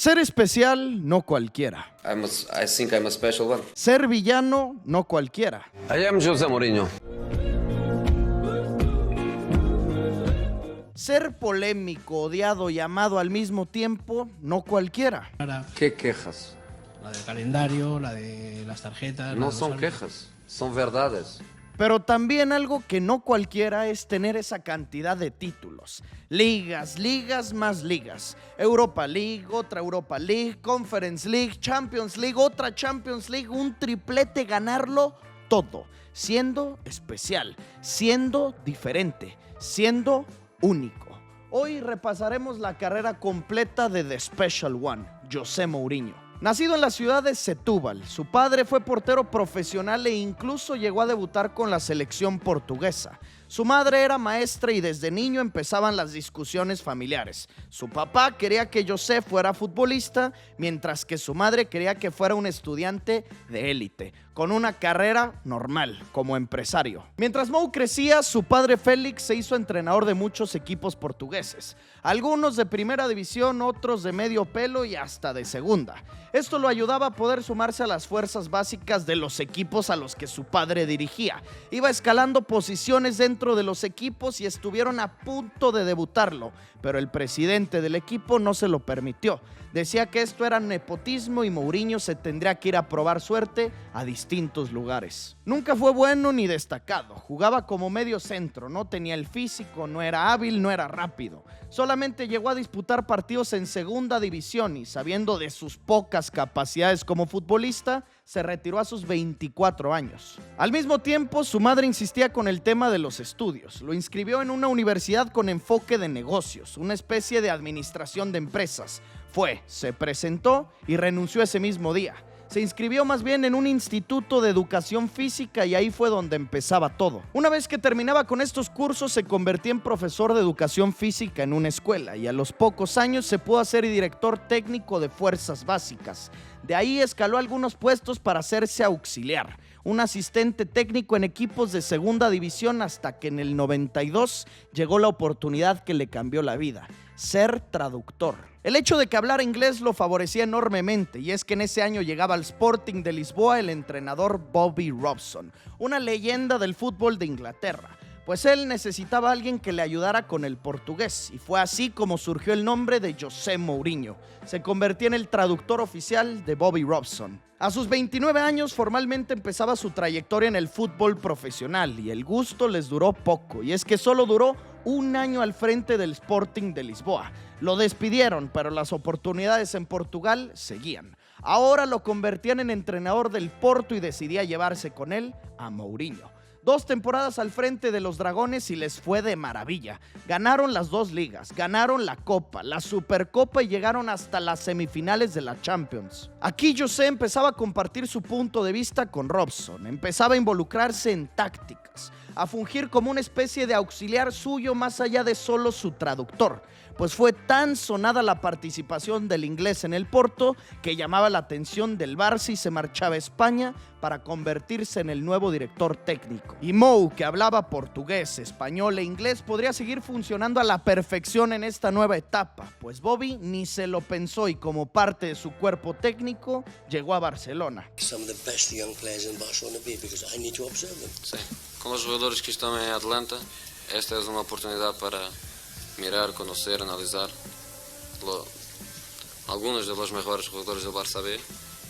Ser especial, no cualquiera. I think I'm a special one. Ser villano, no cualquiera. I am José Mourinho. Ser polémico, odiado y amado al mismo tiempo, no cualquiera. ¿Qué quejas? La del calendario, la de las tarjetas. No son quejas, son verdades. Pero también algo que no cualquiera es tener esa cantidad de títulos. Ligas, ligas más ligas. Europa League, otra Europa League, Conference League, Champions League, otra Champions League, un triplete, ganarlo todo. Siendo especial, siendo diferente, siendo único. Hoy repasaremos la carrera completa de The Special One, José Mourinho. Nacido en la ciudad de Setúbal, su padre fue portero profesional e incluso llegó a debutar con la selección portuguesa. Su madre era maestra y desde niño empezaban las discusiones familiares. Su papá quería que José fuera futbolista, mientras que su madre quería que fuera un estudiante de élite, con una carrera normal, como empresario. Mientras Mou crecía, su padre Félix se hizo entrenador de muchos equipos portugueses, algunos de primera división, otros de medio pelo y hasta de segunda. Esto lo ayudaba a poder sumarse a las fuerzas básicas de los equipos a los que su padre dirigía. Iba escalando posiciones dentro de los equipos y estuvieron a punto de debutarlo, pero el presidente del equipo no se lo permitió. Decía que esto era nepotismo y Mourinho se tendría que ir a probar suerte a distintos lugares. Nunca fue bueno ni destacado, jugaba como medio centro, no tenía el físico, no era hábil, no era rápido. Solamente llegó a disputar partidos en segunda división y sabiendo de sus pocas capacidades como futbolista, se retiró a sus 24 años. Al mismo tiempo, su madre insistía con el tema de los estudios. Lo inscribió en una universidad con enfoque de negocios, una especie de administración de empresas. Se presentó y renunció ese mismo día. Se inscribió más bien en un instituto de educación física y ahí fue donde empezaba todo. Una vez que terminaba con estos cursos, se convertía en profesor de educación física en una escuela y a los pocos años se pudo hacer director técnico de fuerzas básicas. De ahí escaló algunos puestos para hacerse auxiliar, un asistente técnico en equipos de segunda división, hasta que en el 92 llegó la oportunidad que le cambió la vida: ser traductor. El hecho de que hablara inglés lo favorecía enormemente, y es que en ese año llegaba al Sporting de Lisboa el entrenador Bobby Robson, una leyenda del fútbol de Inglaterra, pues él necesitaba a alguien que le ayudara con el portugués, y fue así como surgió el nombre de José Mourinho. Se convertía en el traductor oficial de Bobby Robson. A sus 29 años formalmente empezaba su trayectoria en el fútbol profesional, y el gusto les duró poco, y es que solo duró un año al frente del Sporting de Lisboa. Lo despidieron, pero las oportunidades en Portugal seguían. Ahora lo convertían en entrenador del Porto y decidía llevarse con él a Mourinho. 2 temporadas al frente de los Dragones y les fue de maravilla. Ganaron las 2 ligas, ganaron la Copa, la Supercopa y llegaron hasta las semifinales de la Champions. Aquí José empezaba a compartir su punto de vista con Robson, empezaba a involucrarse en tácticas, a fungir como una especie de auxiliar suyo más allá de solo su traductor, pues fue tan sonada la participación del inglés en el Porto que llamaba la atención del Barça y se marchaba a España para convertirse en el nuevo director técnico. Y Mou, que hablaba portugués, español e inglés, podría seguir funcionando a la perfección en esta nueva etapa, pues Bobby ni se lo pensó y como parte de su cuerpo técnico llegó a Barcelona. Some of the best young players in Barcelona be because I need to observe them. Sí. Con los jugadores que están en Atlanta, esta es una oportunidad para mirar, conocer, analizar algunos de los mejores jugadores del Barça B.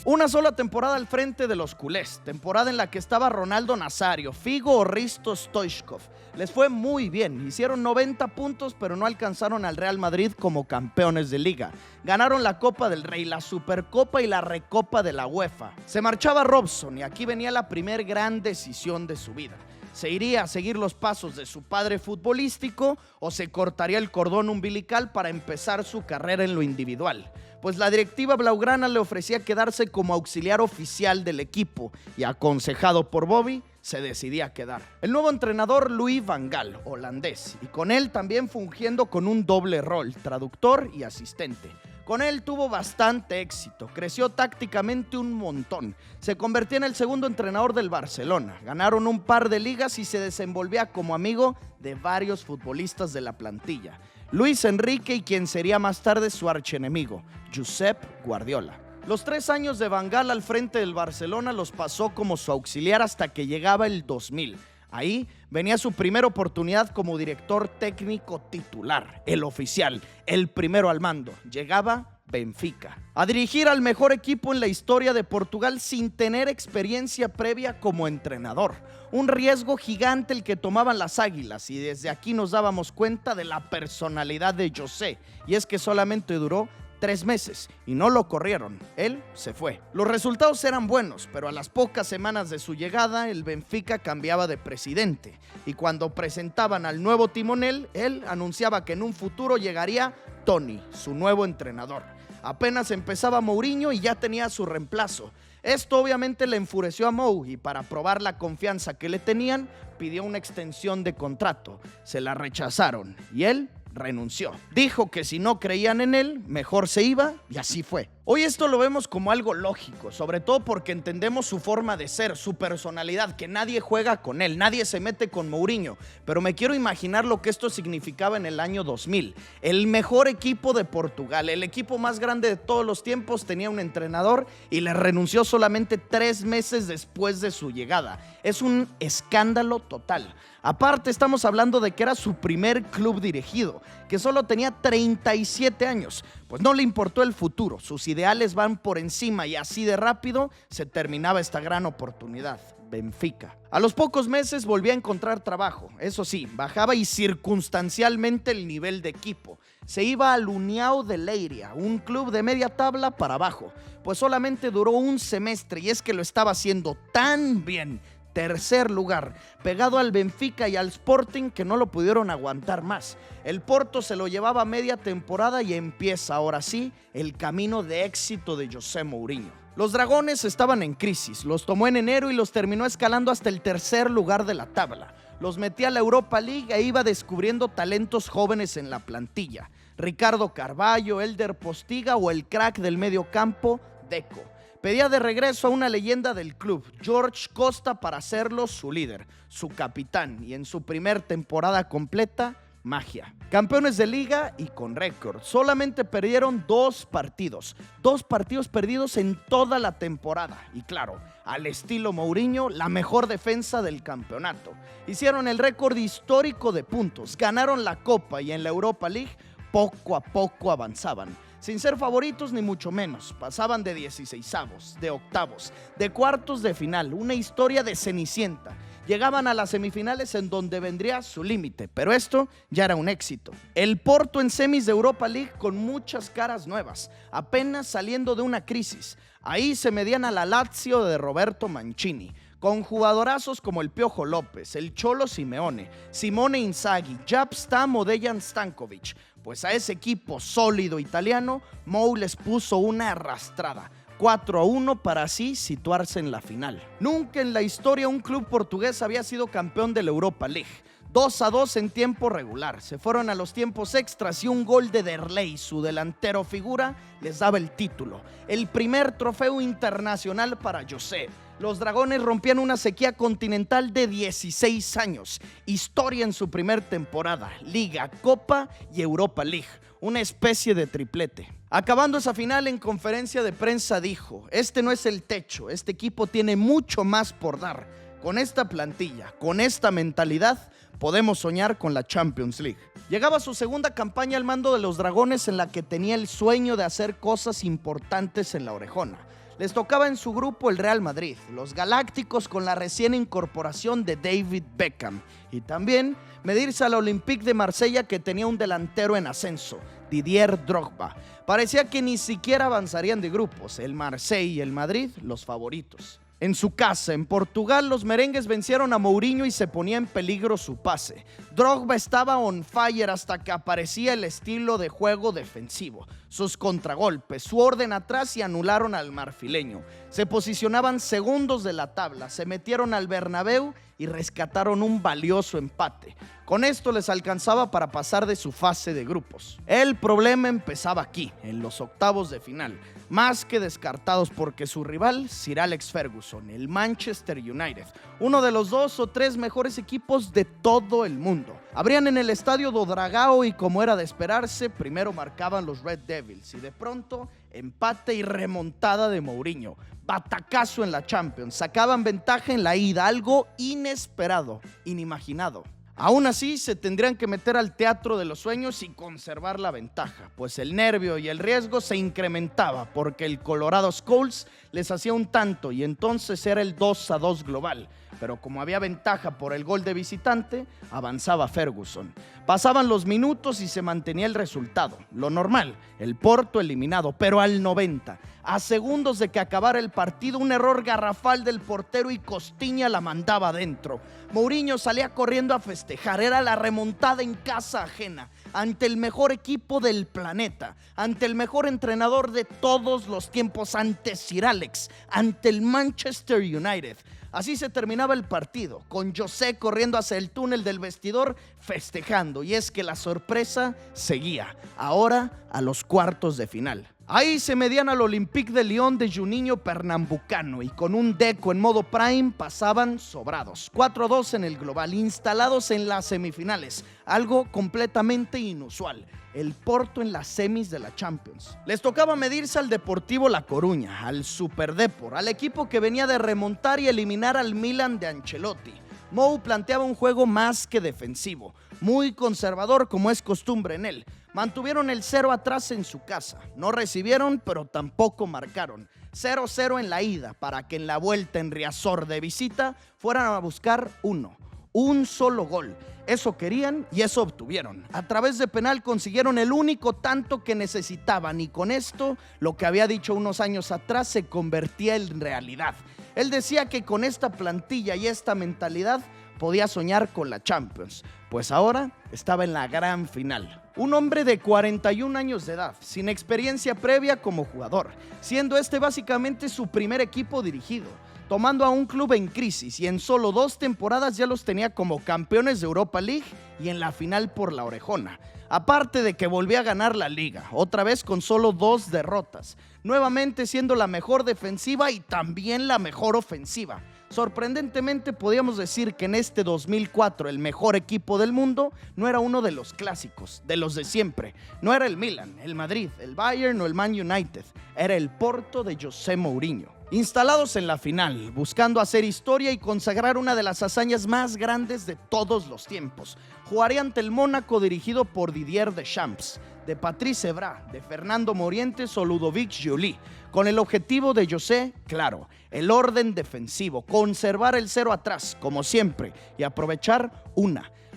Una sola temporada al frente de los culés, temporada en la que estaba Ronaldo Nazario, Figo o Hristo Stoichkov. Les fue muy bien, hicieron 90 puntos pero no alcanzaron al Real Madrid como campeones de liga. Ganaron la Copa del Rey, la Supercopa y la Recopa de la UEFA. Se marchaba Robson y aquí venía la primer gran decisión de su vida. ¿Se iría a seguir los pasos de su padre futbolístico o se cortaría el cordón umbilical para empezar su carrera en lo individual? Pues la directiva blaugrana le ofrecía quedarse como auxiliar oficial del equipo y, aconsejado por Bobby, se decidía a quedar. El nuevo entrenador, Louis van Gaal, holandés, y con él también fungiendo con un doble rol, traductor y asistente. Con él tuvo bastante éxito, creció tácticamente un montón, se convirtió en el segundo entrenador del Barcelona, ganaron un par de ligas y se desenvolvía como amigo de varios futbolistas de la plantilla. Luis Enrique y quien sería más tarde su archienemigo, Josep Guardiola. Los 3 años de Van Gaal al frente del Barcelona los pasó como su auxiliar hasta que llegaba el 2000. Ahí venía su primera oportunidad como director técnico titular, el oficial, el primero al mando. Llegaba Benfica a dirigir al mejor equipo en la historia de Portugal sin tener experiencia previa como entrenador. Un riesgo gigante el que tomaban las Águilas, y desde aquí nos dábamos cuenta de la personalidad de José, y es que solamente duró 3 meses y no lo corrieron, él se fue. Los resultados eran buenos, pero a las pocas semanas de su llegada el Benfica cambiaba de presidente, y cuando presentaban al nuevo timonel, él anunciaba que en un futuro llegaría Tony, su nuevo entrenador. Apenas empezaba Mourinho y ya tenía su reemplazo. Esto obviamente le enfureció a Mou, y para probar la confianza que le tenían, pidió una extensión de contrato. Se la rechazaron y él renunció. Dijo que si no creían en él, mejor se iba, y así fue. Hoy esto lo vemos como algo lógico, sobre todo porque entendemos su forma de ser, su personalidad, que nadie juega con él, nadie se mete con Mourinho, pero me quiero imaginar lo que esto significaba en el año 2000. El mejor equipo de Portugal, el equipo más grande de todos los tiempos, tenía un entrenador y le renunció solamente 3 meses después de su llegada. Es un escándalo total. Aparte, estamos hablando de que era su primer club dirigido, que solo tenía 37 años. Pues no le importó el futuro, sus ideales van por encima, y así de rápido se terminaba esta gran oportunidad. Benfica. A los pocos meses volvía a encontrar trabajo. Eso sí, bajaba y circunstancialmente el nivel de equipo. Se iba al União de Leiria, un club de media tabla para abajo. Pues solamente duró un semestre, y es que lo estaba haciendo tan bien. 3er lugar, pegado al Benfica y al Sporting, que no lo pudieron aguantar más. El Porto se lo llevaba media temporada y empieza ahora sí el camino de éxito de José Mourinho. Los Dragones estaban en crisis, los tomó en enero y los terminó escalando hasta el 3er lugar de la tabla. Los metía a la Europa League e iba descubriendo talentos jóvenes en la plantilla. Ricardo Carvalho, Elder Postiga o el crack del medio campo, Deco. Pedía de regreso a una leyenda del club, Jorge Costa, para hacerlo su líder, su capitán, y en su primer temporada completa, magia. Campeones de liga y con récord. Solamente perdieron 2 partidos. 2 partidos perdidos en toda la temporada. Y claro, al estilo Mourinho, la mejor defensa del campeonato. Hicieron el récord histórico de puntos, ganaron la Copa, y en la Europa League poco a poco avanzaban. Sin ser favoritos ni mucho menos, pasaban de 16avos, de octavos, de cuartos de final, una historia de Cenicienta. Llegaban a las semifinales en donde vendría su límite, pero esto ya era un éxito. El Porto en semis de Europa League con muchas caras nuevas, apenas saliendo de una crisis. Ahí se medían a la Lazio de Roberto Mancini, con jugadorazos como el Piojo López, el Cholo Simeone, Simone Inzaghi, Jaap Stam o Dejan Stankovic. Pues a ese equipo sólido italiano, Mou les puso una arrastrada, 4-1, para así situarse en la final. Nunca en la historia un club portugués había sido campeón de la Europa League. 2-2 en tiempo regular. Se fueron a los tiempos extras y un gol de Derlei, su delantero figura, les daba el título. El primer trofeo internacional para José. Los Dragones rompían una sequía continental de 16 años. Historia en su primer temporada. Liga, Copa y Europa League. Una especie de triplete. Acabando esa final, en conferencia de prensa dijo: este no es el techo, este equipo tiene mucho más por dar. Con esta plantilla, con esta mentalidad, podemos soñar con la Champions League. Llegaba su segunda campaña al mando de los Dragones, en la que tenía el sueño de hacer cosas importantes en la orejona. Les tocaba en su grupo el Real Madrid, los Galácticos con la recién incorporación de David Beckham, y también medirse al Olympique de Marsella, que tenía un delantero en ascenso, Didier Drogba. Parecía que ni siquiera avanzarían de grupos, el Marsella y el Madrid los favoritos. En su casa, en Portugal, los merengues vencieron a Mourinho y se ponía en peligro su pase. Drogba estaba on fire hasta que aparecía el estilo de juego defensivo, sus contragolpes, su orden atrás, y anularon al marfileño. Se posicionaban segundos de la tabla, se metieron al Bernabéu y rescataron un valioso empate. Con esto les alcanzaba para pasar de su fase de grupos. El problema empezaba aquí, en los octavos de final, más que descartados porque su rival, Sir Alex Ferguson, el Manchester United, uno de los 2 o 3 mejores equipos de todo el mundo. Abrían en el estadio do Dragao y, como era de esperarse, primero marcaban los Red Devils y de pronto empate y remontada de Mourinho. Batacazo en la Champions, sacaban ventaja en la ida, algo inesperado, inimaginado. Aún así, se tendrían que meter al teatro de los sueños y conservar la ventaja, pues el nervio y el riesgo se incrementaba porque el Colorado Skulls les hacía un tanto y entonces era el 2-2 global. Pero como había ventaja por el gol de visitante, avanzaba Ferguson. Pasaban los minutos y se mantenía el resultado. Lo normal, el Porto eliminado, pero al 90. A segundos de que acabara el partido, un error garrafal del portero y Costiña la mandaba adentro. Mourinho salía corriendo a festejar. Era la remontada en casa ajena, ante el mejor equipo del planeta, ante el mejor entrenador de todos los tiempos, ante Sir Alex, ante el Manchester United. Así se terminaba el partido, con José corriendo hacia el túnel del vestidor festejando. Y es que la sorpresa seguía, ahora a los cuartos de final. Ahí se medían al Olympique de Lyon de Juninho Pernambucano y con un Deco en modo prime pasaban sobrados. 4-2 en el global, instalados en las semifinales, algo completamente inusual. El Porto en las semis de la Champions. Les tocaba medirse al Deportivo La Coruña, al Super Depor, al equipo que venía de remontar y eliminar al Milan de Ancelotti. Mou planteaba un juego más que defensivo, muy conservador como es costumbre en él. Mantuvieron el 0 atrás en su casa, no recibieron pero tampoco marcaron. 0-0 en la ida para que en la vuelta en Riazor de visita fueran a buscar un solo gol. Eso querían y eso obtuvieron. A través de penal consiguieron el único tanto que necesitaban y con esto lo que había dicho unos años atrás se convertía en realidad. Él decía que con esta plantilla y esta mentalidad podía soñar con la Champions, pues ahora estaba en la gran final. Un hombre de 41 años de edad, sin experiencia previa como jugador, siendo este básicamente su primer equipo dirigido, tomando a un club en crisis y en solo 2 temporadas ya los tenía como campeones de Europa League y en la final por la orejona. Aparte de que volvía a ganar la liga, otra vez con solo 2 derrotas, nuevamente siendo la mejor defensiva y también la mejor ofensiva. Sorprendentemente podíamos decir que en este 2004 el mejor equipo del mundo no era uno de los clásicos, de los de siempre. No era el Milan, el Madrid, el Bayern o el Man United, era el Porto de José Mourinho. Instalados en la final, buscando hacer historia y consagrar una de las hazañas más grandes de todos los tiempos. Jugaría ante el Mónaco dirigido por Didier Deschamps, de Patrice Evra, de Fernando Morientes o Ludovic Giuly, con el objetivo de José, claro, el orden defensivo, conservar el 0 atrás, como siempre, y aprovechar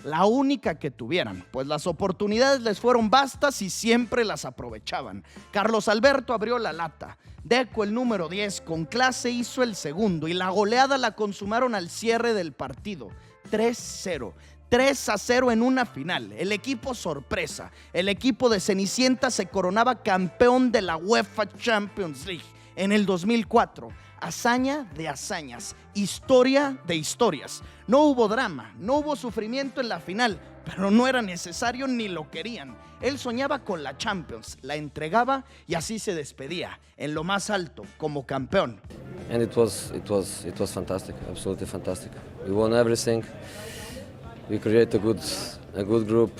la única que tuvieran, pues las oportunidades les fueron vastas y siempre las aprovechaban. Carlos Alberto abrió la lata, Deco, el número 10, con clase hizo el segundo y la goleada la consumaron al cierre del partido, 3-0. 3-0 en una final. El equipo sorpresa, el equipo de Cenicienta se coronaba campeón de la UEFA Champions League en el 2004. Hazaña de hazañas, historia de historias. No hubo drama, no hubo sufrimiento en la final, pero no era necesario ni lo querían. Él soñaba con la Champions, la entregaba y así se despedía, en lo más alto, como campeón. And it was fantastic, absolutely fantastic. We won everything. We create a good group,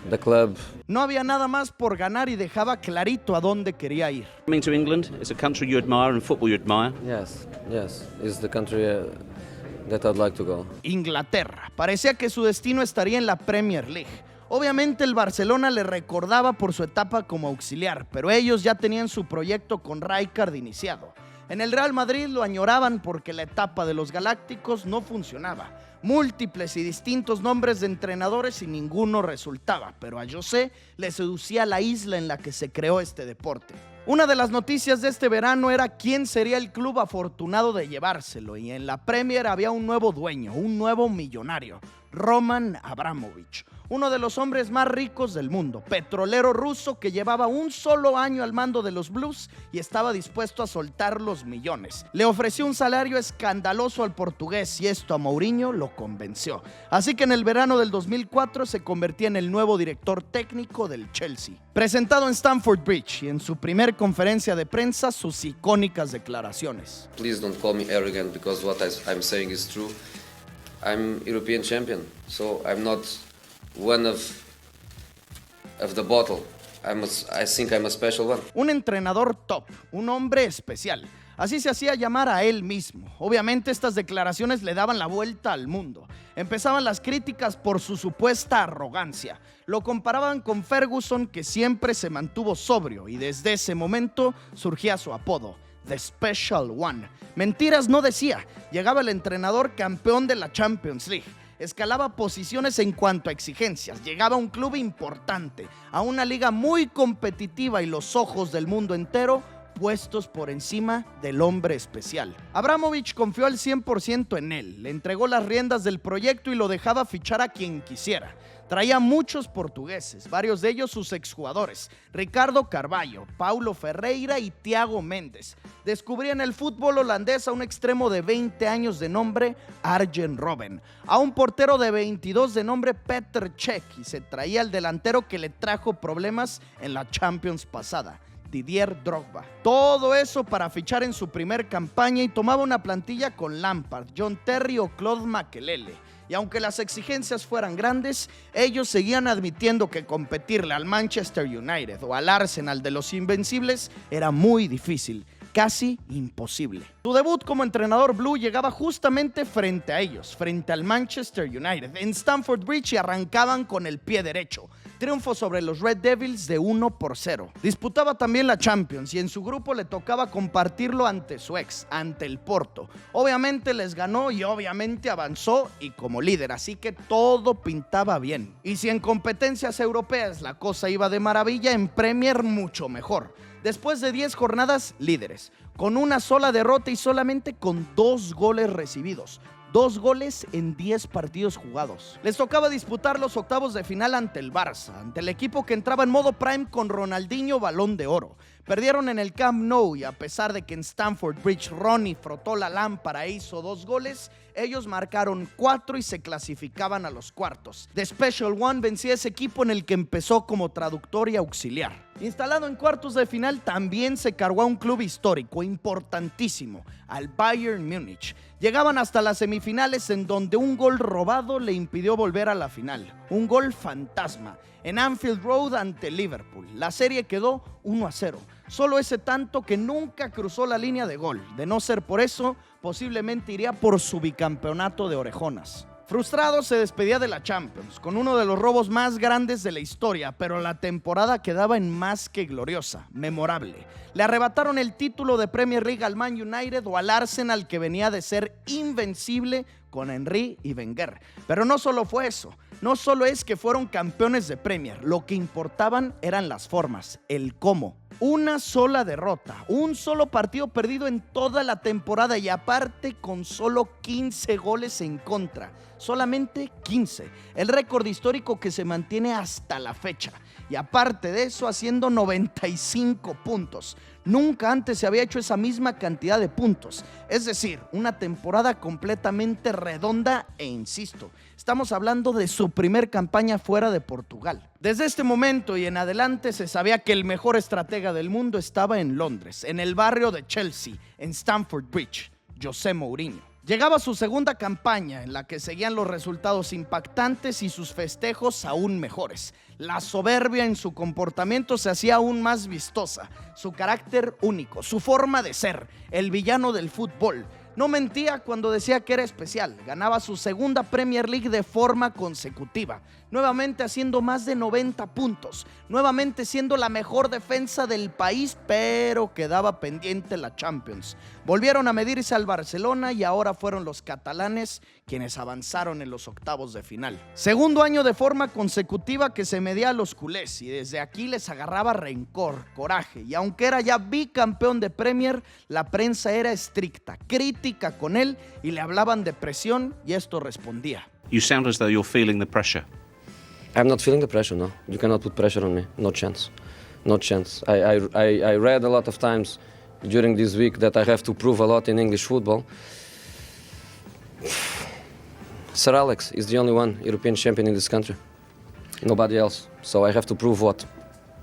the club. No había nada más por ganar y dejaba clarito a dónde quería ir. Coming to England, it's a country you admire and football you admire. Yes, it's the country that I'd like to go. Inglaterra. Parecía que su destino estaría en la Premier League. Obviamente el Barcelona le recordaba por su etapa como auxiliar, pero ellos ya tenían su proyecto con Rijkaard iniciado. En el Real Madrid lo añoraban porque la etapa de los Galácticos no funcionaba. Múltiples y distintos nombres de entrenadores y ninguno resultaba, pero a José le seducía la isla en la que se creó este deporte. Una de las noticias de este verano era quién sería el club afortunado de llevárselo, y en la Premier había un nuevo dueño, un nuevo millonario. Roman Abramovich, uno de los hombres más ricos del mundo, petrolero ruso que llevaba un solo año al mando de los Blues y estaba dispuesto a soltar los millones. Le ofreció un salario escandaloso al portugués y esto a Mourinho lo convenció. Así que en el verano del 2004 se convertía en el nuevo director técnico del Chelsea. Presentado en Stamford Bridge y en su primer conferencia de prensa, sus icónicas declaraciones. Please don't call me arrogant because what I'm saying is true. I'm European champion, so I'm not one of the bottle. I think I'm a special one. Un entrenador top, un hombre especial. Así se hacía llamar a él mismo. Obviamente estas declaraciones le daban la vuelta al mundo. Empezaban las críticas por su supuesta arrogancia. Lo comparaban con Ferguson, que siempre se mantuvo sobrio, y desde ese momento surgía su apodo, The Special One. Mentiras no decía. Llegaba el entrenador campeón de la Champions League. Escalaba posiciones en cuanto a exigencias. Llegaba a un club importante, a una liga muy competitiva y los ojos del mundo entero puestos por encima del hombre especial. Abramovich confió al 100% en él, le entregó las riendas del proyecto y lo dejaba fichar a quien quisiera. Traía muchos portugueses, varios de ellos sus exjugadores, Ricardo Carvalho, Paulo Ferreira y Thiago Mendes. Descubría en el fútbol holandés a un extremo de 20 años de nombre Arjen Robben, a un portero de 22 de nombre Petr Cech, y se traía al delantero que le trajo problemas en la Champions pasada, Didier Drogba. Todo eso para fichar en su primer campaña y tomaba una plantilla con Lampard, John Terry o Claude Makelele. Y aunque las exigencias fueran grandes, ellos seguían admitiendo que competirle al Manchester United o al Arsenal de los Invencibles era muy difícil, casi imposible. Su debut como entrenador blue llegaba justamente frente a ellos, frente al Manchester United, en Stamford Bridge, y arrancaban con el pie derecho. Triunfo sobre los Red Devils de 1-0. Disputaba también la Champions y en su grupo le tocaba compartirlo ante su ex, ante el Porto. Obviamente les ganó y obviamente avanzó y como líder, así que todo pintaba bien. Y si en competencias europeas la cosa iba de maravilla, en Premier mucho mejor. Después de 10 jornadas, líderes, con una sola derrota y solamente con 2 goles recibidos. 2 goles en 10 partidos jugados. Les tocaba disputar los octavos de final ante el Barça, ante el equipo que entraba en modo prime con Ronaldinho Balón de Oro. Perdieron en el Camp Nou y a pesar de que en Stamford Bridge Ronnie frotó la lámpara e hizo 2 goles, ellos marcaron 4 y se clasificaban a los cuartos. The Special One vencía ese equipo en el que empezó como traductor y auxiliar. Instalado en cuartos de final, también se cargó a un club histórico importantísimo, al Bayern Múnich. Llegaban hasta las semifinales en donde un gol robado le impidió volver a la final. Un gol fantasma en Anfield Road ante Liverpool. La serie quedó 1-0. Solo ese tanto que nunca cruzó la línea de gol. De no ser por eso, posiblemente iría por su bicampeonato de orejonas. Frustrado, se despedía de la Champions, con uno de los robos más grandes de la historia, pero la temporada quedaba en más que gloriosa, memorable. Le arrebataron el título de Premier League al Man United o al Arsenal, que venía de ser invencible con Henry y Wenger. Pero no solo fue eso, no solo es que fueron campeones de Premier, lo que importaban eran las formas, el cómo. Una sola derrota, un solo partido perdido en toda la temporada y aparte con solo 15 goles en contra. Solamente 15, el récord histórico que se mantiene hasta la fecha. Y aparte de eso, haciendo 95 puntos. Nunca antes se había hecho esa misma cantidad de puntos. Es decir, una temporada completamente redonda e insisto, estamos hablando de su primer campaña fuera de Portugal. Desde este momento y en adelante se sabía que el mejor estratega del mundo estaba en Londres, en el barrio de Chelsea, en Stamford Bridge, José Mourinho. Llegaba su segunda campaña en la que seguían los resultados impactantes y sus festejos aún mejores. La soberbia en su comportamiento se hacía aún más vistosa, su carácter único, su forma de ser, el villano del fútbol. No mentía cuando decía que era especial, ganaba su segunda Premier League de forma consecutiva, nuevamente haciendo más de 90 puntos, nuevamente siendo la mejor defensa del país, pero quedaba pendiente la Champions. Volvieron a medirse al Barcelona y ahora fueron los catalanes quienes avanzaron en los octavos de final. Segundo año de forma consecutiva que se medía a los culés y desde aquí les agarraba rencor, coraje, y aunque era ya bicampeón de Premier, la prensa era estricta, crítica con él y le hablaban de presión y esto respondía. You sound as though you're feeling the pressure. I'm not feeling the pressure, no. You cannot put pressure on me. No chance. No chance. I read a lot of times during this week that I have to prove a lot in English football. Sir Alex is the only one European champion in this country. Nobody else. So I have to prove what?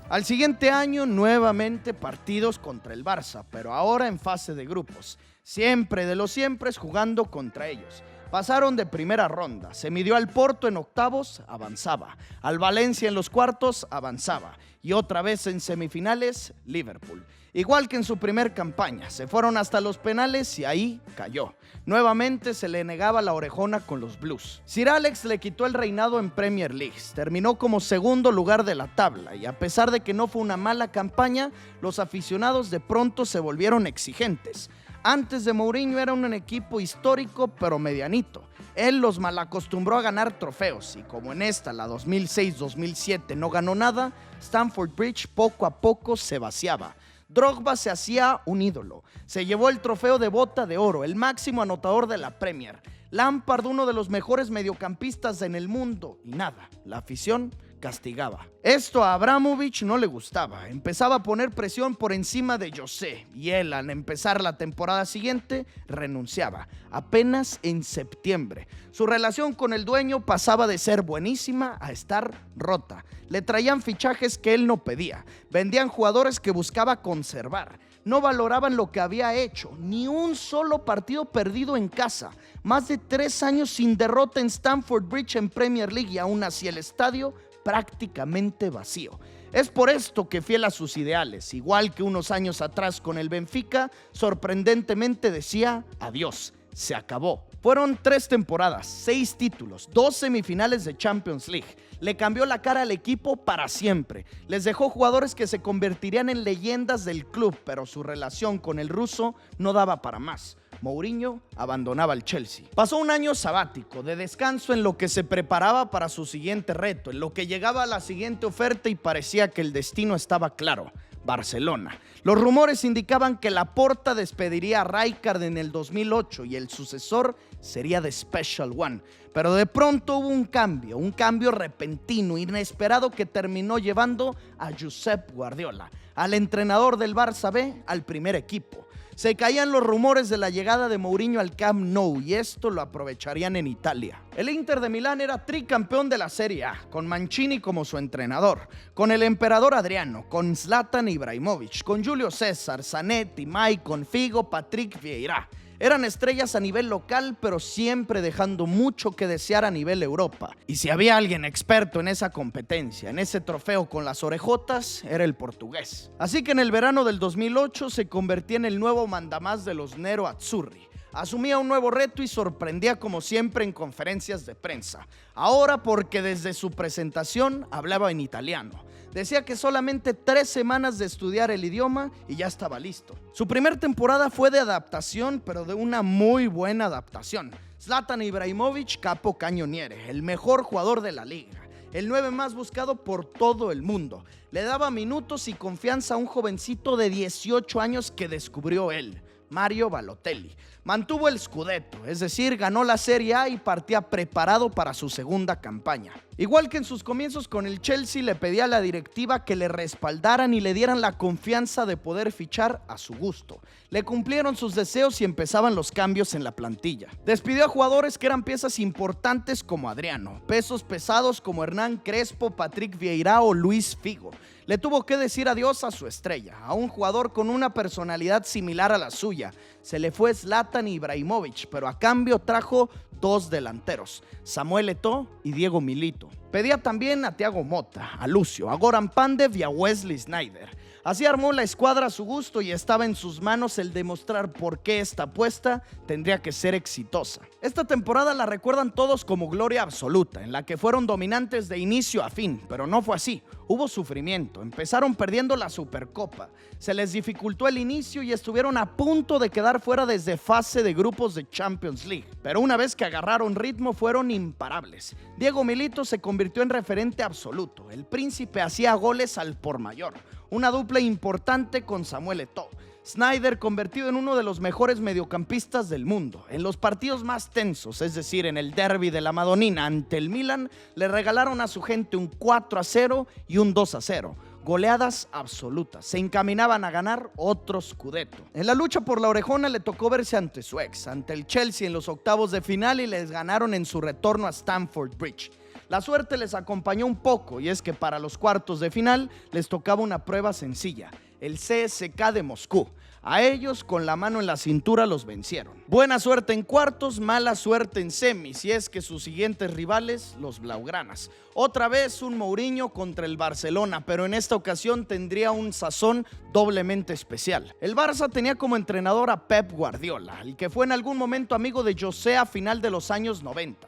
Al siguiente año, nuevamente partidos contra el Barça, pero ahora en fase de grupos. Siempre de los siempre jugando contra ellos. Pasaron de primera ronda, se midió al Porto en octavos, avanzaba. Al Valencia en los cuartos, avanzaba. Y otra vez en semifinales, Liverpool. Igual que en su primer campaña, se fueron hasta los penales y ahí cayó. Nuevamente se le negaba la orejona con los Blues. Sir Alex le quitó el reinado en Premier League, terminó como segundo lugar de la tabla y a pesar de que no fue una mala campaña, los aficionados de pronto se volvieron exigentes. Antes de Mourinho era un equipo histórico pero medianito. Él los malacostumbró a ganar trofeos y como en esta, la 2006-2007, no ganó nada, Stamford Bridge poco a poco se vaciaba. Drogba se hacía un ídolo. Se llevó el trofeo de Bota de Oro, el máximo anotador de la Premier. Lampard, uno de los mejores mediocampistas en el mundo. Y nada, la afición castigaba. Esto a Abramovich no le gustaba. Empezaba a poner presión por encima de José. Y él, al empezar la temporada siguiente, renunciaba. Apenas en septiembre. Su relación con el dueño pasaba de ser buenísima a estar rota. Le traían fichajes que él no pedía. Vendían jugadores que buscaba conservar. No valoraban lo que había hecho, ni un solo partido perdido en casa. Más de 3 años sin derrota en Stamford Bridge en Premier League y aún así el estadio prácticamente vacío. Es por esto que, fiel a sus ideales, igual que unos años atrás con el Benfica, sorprendentemente decía adiós, se acabó. Fueron 3 temporadas, 6 títulos, 2 semifinales de Champions League. Le cambió la cara al equipo para siempre. Les dejó jugadores que se convertirían en leyendas del club, pero su relación con el ruso no daba para más. Mourinho abandonaba el Chelsea. Pasó un año sabático, de descanso en lo que se preparaba para su siguiente reto, en lo que llegaba a la siguiente oferta y parecía que el destino estaba claro. Barcelona. Los rumores indicaban que Laporta despediría a Rijkaard en el 2008 y el sucesor sería The Special One. Pero de pronto hubo un cambio repentino, inesperado que terminó llevando a Josep Guardiola, al entrenador del Barça B, al primer equipo. Se caían los rumores de la llegada de Mourinho al Camp Nou y esto lo aprovecharían en Italia. El Inter de Milán era tricampeón de la Serie A, con Mancini como su entrenador, con el emperador Adriano, con Zlatan Ibrahimovic, con Julio César, Zanetti, Maicon, Figo, Patrick Vieira. Eran estrellas a nivel local, pero siempre dejando mucho que desear a nivel Europa. Y si había alguien experto en esa competencia, en ese trofeo con las orejotas, era el portugués. Así que en el verano del 2008 se convertía en el nuevo mandamás de los Nero Azzurri. Asumía un nuevo reto y sorprendía como siempre en conferencias de prensa. Ahora porque desde su presentación hablaba en italiano. Decía que solamente 3 semanas de estudiar el idioma y ya estaba listo. Su primer temporada fue de adaptación, pero de una muy buena adaptación. Zlatan Ibrahimovic, capo cañoniere, el mejor jugador de la liga. El 9 más buscado por todo el mundo. Le daba minutos y confianza a un jovencito de 18 años que descubrió él, Mario Balotelli. Mantuvo el Scudetto, es decir, ganó la Serie A y partía preparado para su segunda campaña. Igual que en sus comienzos con el Chelsea, le pedía a la directiva que le respaldaran y le dieran la confianza de poder fichar a su gusto. Le cumplieron sus deseos y empezaban los cambios en la plantilla. Despidió a jugadores que eran piezas importantes como Adriano, pesos pesados como Hernán Crespo, Patrick Vieira o Luis Figo. Le tuvo que decir adiós a su estrella, a un jugador con una personalidad similar a la suya. Se le fue Zlatan Ibrahimovic, pero a cambio trajo 2 delanteros, Samuel Eto'o y Diego Milito. Pedía también a Thiago Motta, a Lucio, a Goran Pandev y a Wesley Sneijder. Así armó la escuadra a su gusto y estaba en sus manos el demostrar por qué esta apuesta tendría que ser exitosa. Esta temporada la recuerdan todos como gloria absoluta, en la que fueron dominantes de inicio a fin, pero no fue así. Hubo sufrimiento, empezaron perdiendo la Supercopa, se les dificultó el inicio y estuvieron a punto de quedar fuera desde fase de grupos de Champions League. Pero una vez que agarraron ritmo fueron imparables. Diego Milito se convirtió en referente absoluto, el príncipe hacía goles al por mayor. Una dupla importante con Samuel Eto'o. Sneijder convertido en uno de los mejores mediocampistas del mundo. En los partidos más tensos, es decir, en el derbi de la Madonina ante el Milan, le regalaron a su gente un 4-0 y un 2-0. Goleadas absolutas. Se encaminaban a ganar otro scudetto. En la lucha por la orejona le tocó verse ante su ex, ante el Chelsea en los octavos de final, y les ganaron en su retorno a Stamford Bridge. La suerte les acompañó un poco, y es que para los cuartos de final les tocaba una prueba sencilla: el CSKA de Moscú. A ellos, con la mano en la cintura, los vencieron. Buena suerte en cuartos, mala suerte en semis, y es que sus siguientes rivales, los blaugranas. Otra vez un Mourinho contra el Barcelona, pero en esta ocasión tendría un sazón doblemente especial. El Barça tenía como entrenador a Pep Guardiola, el que fue en algún momento amigo de José a final de los años 90.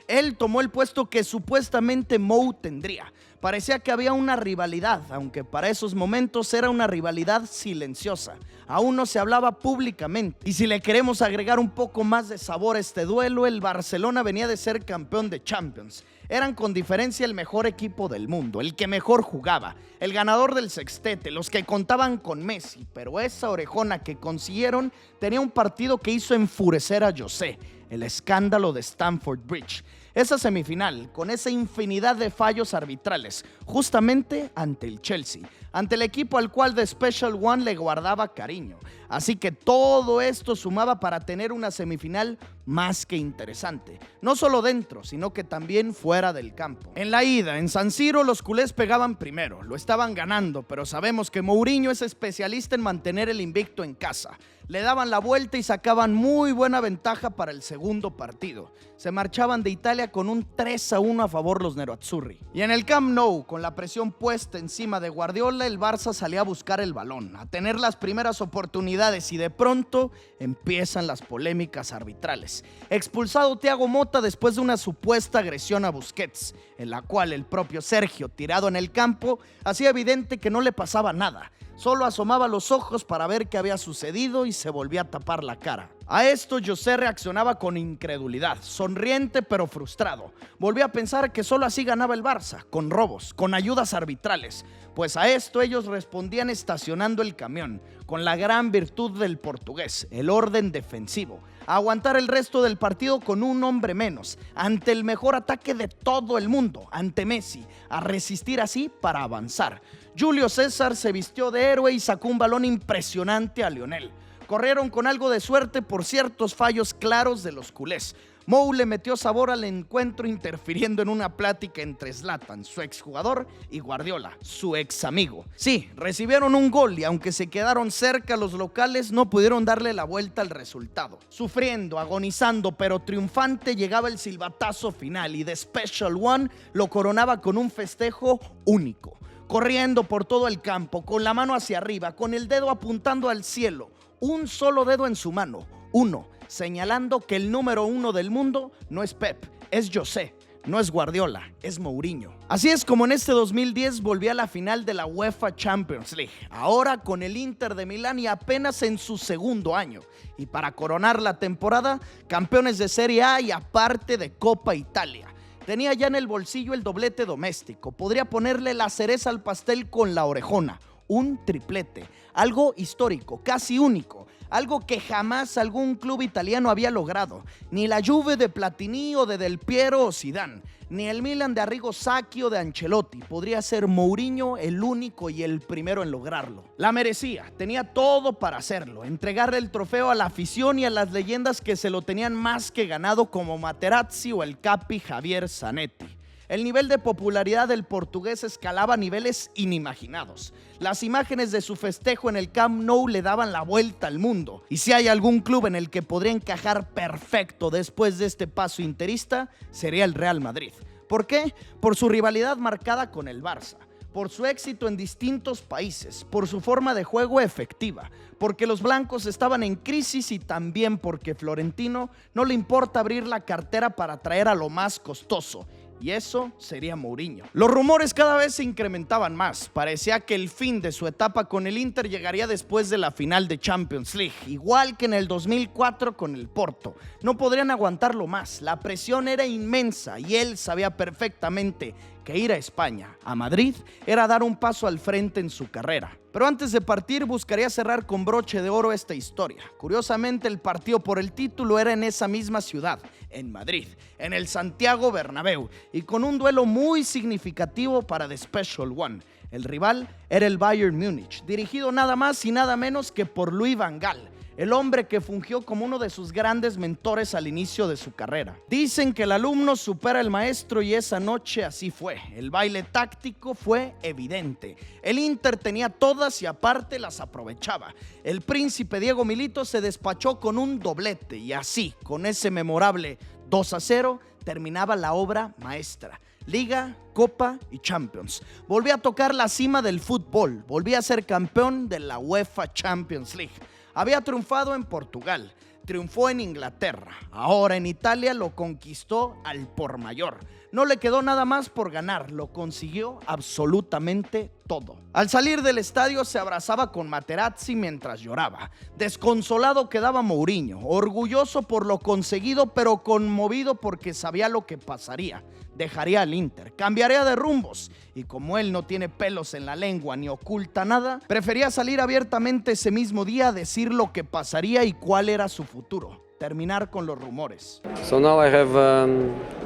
Él tomó el puesto que supuestamente Mou tendría. Parecía que había una rivalidad, aunque para esos momentos era una rivalidad silenciosa. Aún no se hablaba públicamente. Y si le queremos agregar un poco más de sabor a este duelo, el Barcelona venía de ser campeón de Champions. Eran con diferencia el mejor equipo del mundo, el que mejor jugaba, el ganador del sextete, los que contaban con Messi. Pero esa orejona que consiguieron tenía un partido que hizo enfurecer a José: el escándalo de Stamford Bridge. Esa semifinal, con esa infinidad de fallos arbitrales, justamente ante el Chelsea, ante el equipo al cual The Special One le guardaba cariño. Así que todo esto sumaba para tener una semifinal más que interesante, no solo dentro, sino que también fuera del campo. En la ida, en San Siro, los culés pegaban primero, lo estaban ganando, pero sabemos que Mourinho es especialista en mantener el invicto en casa. Le daban la vuelta y sacaban muy buena ventaja para el segundo partido. Se marchaban de Italia con un 3-1 a favor los nerazzurri. Y en el Camp Nou, con la presión puesta encima de Guardiola, el Barça salía a buscar el balón, a tener las primeras oportunidades, y de pronto empiezan las polémicas arbitrales. Expulsado Thiago Motta después de una supuesta agresión a Busquets, en la cual el propio Sergio, tirado en el campo, hacía evidente que no le pasaba nada. Solo asomaba los ojos para ver qué había sucedido y se volvía a tapar la cara. A esto José reaccionaba con incredulidad, sonriente pero frustrado. Volvía a pensar que solo así ganaba el Barça, con robos, con ayudas arbitrales. Pues a esto ellos respondían estacionando el camión, con la gran virtud del portugués, el orden defensivo. A aguantar el resto del partido con un hombre menos, ante el mejor ataque de todo el mundo, ante Messi, a resistir así para avanzar. Julio César se vistió de héroe y sacó un balón impresionante a Lionel. Corrieron con algo de suerte por ciertos fallos claros de los culés. Mou le metió sabor al encuentro interfiriendo en una plática entre Zlatan, su exjugador, y Guardiola, su ex amigo. Sí, recibieron un gol y aunque se quedaron cerca los locales, no pudieron darle la vuelta al resultado. Sufriendo, agonizando, pero triunfante, llegaba el silbatazo final y The Special One lo coronaba con un festejo único. Corriendo por todo el campo, con la mano hacia arriba, con el dedo apuntando al cielo, un solo dedo en su mano, uno, señalando que el número 1 del mundo no es Pep, es José, no es Guardiola, es Mourinho. Así es como en este 2010 volvió a la final de la UEFA Champions League, ahora con el Inter de Milán y apenas en su segundo año. Y para coronar la temporada, campeones de Serie A y aparte de Copa Italia. Tenía ya en el bolsillo el doblete doméstico, podría ponerle la cereza al pastel con la orejona, un triplete, algo histórico, casi único, algo que jamás algún club italiano había logrado, ni la Juve de Platini o de Del Piero o Zidane, ni el Milan de Arrigo Sacchi o de Ancelotti. Podría ser Mourinho el único y el primero en lograrlo. La merecía, tenía todo para hacerlo, entregarle el trofeo a la afición y a las leyendas que se lo tenían más que ganado, como Materazzi o el Capi Javier Zanetti. El nivel de popularidad del portugués escalaba a niveles inimaginados. Las imágenes de su festejo en el Camp Nou le daban la vuelta al mundo. Y si hay algún club en el que podría encajar perfecto después de este paso interista, sería el Real Madrid. ¿Por qué? Por su rivalidad marcada con el Barça, por su éxito en distintos países, por su forma de juego efectiva, porque los blancos estaban en crisis y también porque Florentino no le importa abrir la cartera para traer a lo más costoso. Y eso sería Mourinho. Los rumores cada vez se incrementaban más. Parecía que el fin de su etapa con el Inter llegaría después de la final de Champions League, igual que en el 2004 con el Porto. No podrían aguantarlo más. La presión era inmensa y él sabía perfectamente que que ir a España, a Madrid, era dar un paso al frente en su carrera. Pero antes de partir buscaría cerrar con broche de oro esta historia. Curiosamente, el partido por el título era en esa misma ciudad, en Madrid, en el Santiago Bernabéu, y con un duelo muy significativo para The Special One. El rival era el Bayern Múnich, dirigido nada más y nada menos que por Louis van Gaal, el hombre que fungió como uno de sus grandes mentores al inicio de su carrera. Dicen que el alumno supera al maestro y esa noche así fue. El baile táctico fue evidente. El Inter tenía todas y aparte las aprovechaba. El príncipe Diego Milito se despachó con un doblete y así, con ese memorable 2-0, terminaba la obra maestra. Liga, Copa y Champions. Volví a tocar la cima del fútbol. Volví a ser campeón de la UEFA Champions League. Había triunfado en Portugal, triunfó en Inglaterra, ahora en Italia lo conquistó al por mayor. No le quedó nada más por ganar, lo consiguió absolutamente todo. Al salir del estadio se abrazaba con Materazzi mientras lloraba. Desconsolado quedaba Mourinho, orgulloso por lo conseguido pero conmovido porque sabía lo que pasaría. Dejaría al Inter, cambiaría de rumbos y como él no tiene pelos en la lengua ni oculta nada, prefería salir abiertamente ese mismo día a decir lo que pasaría y cuál era su futuro, terminar con los rumores. So now I have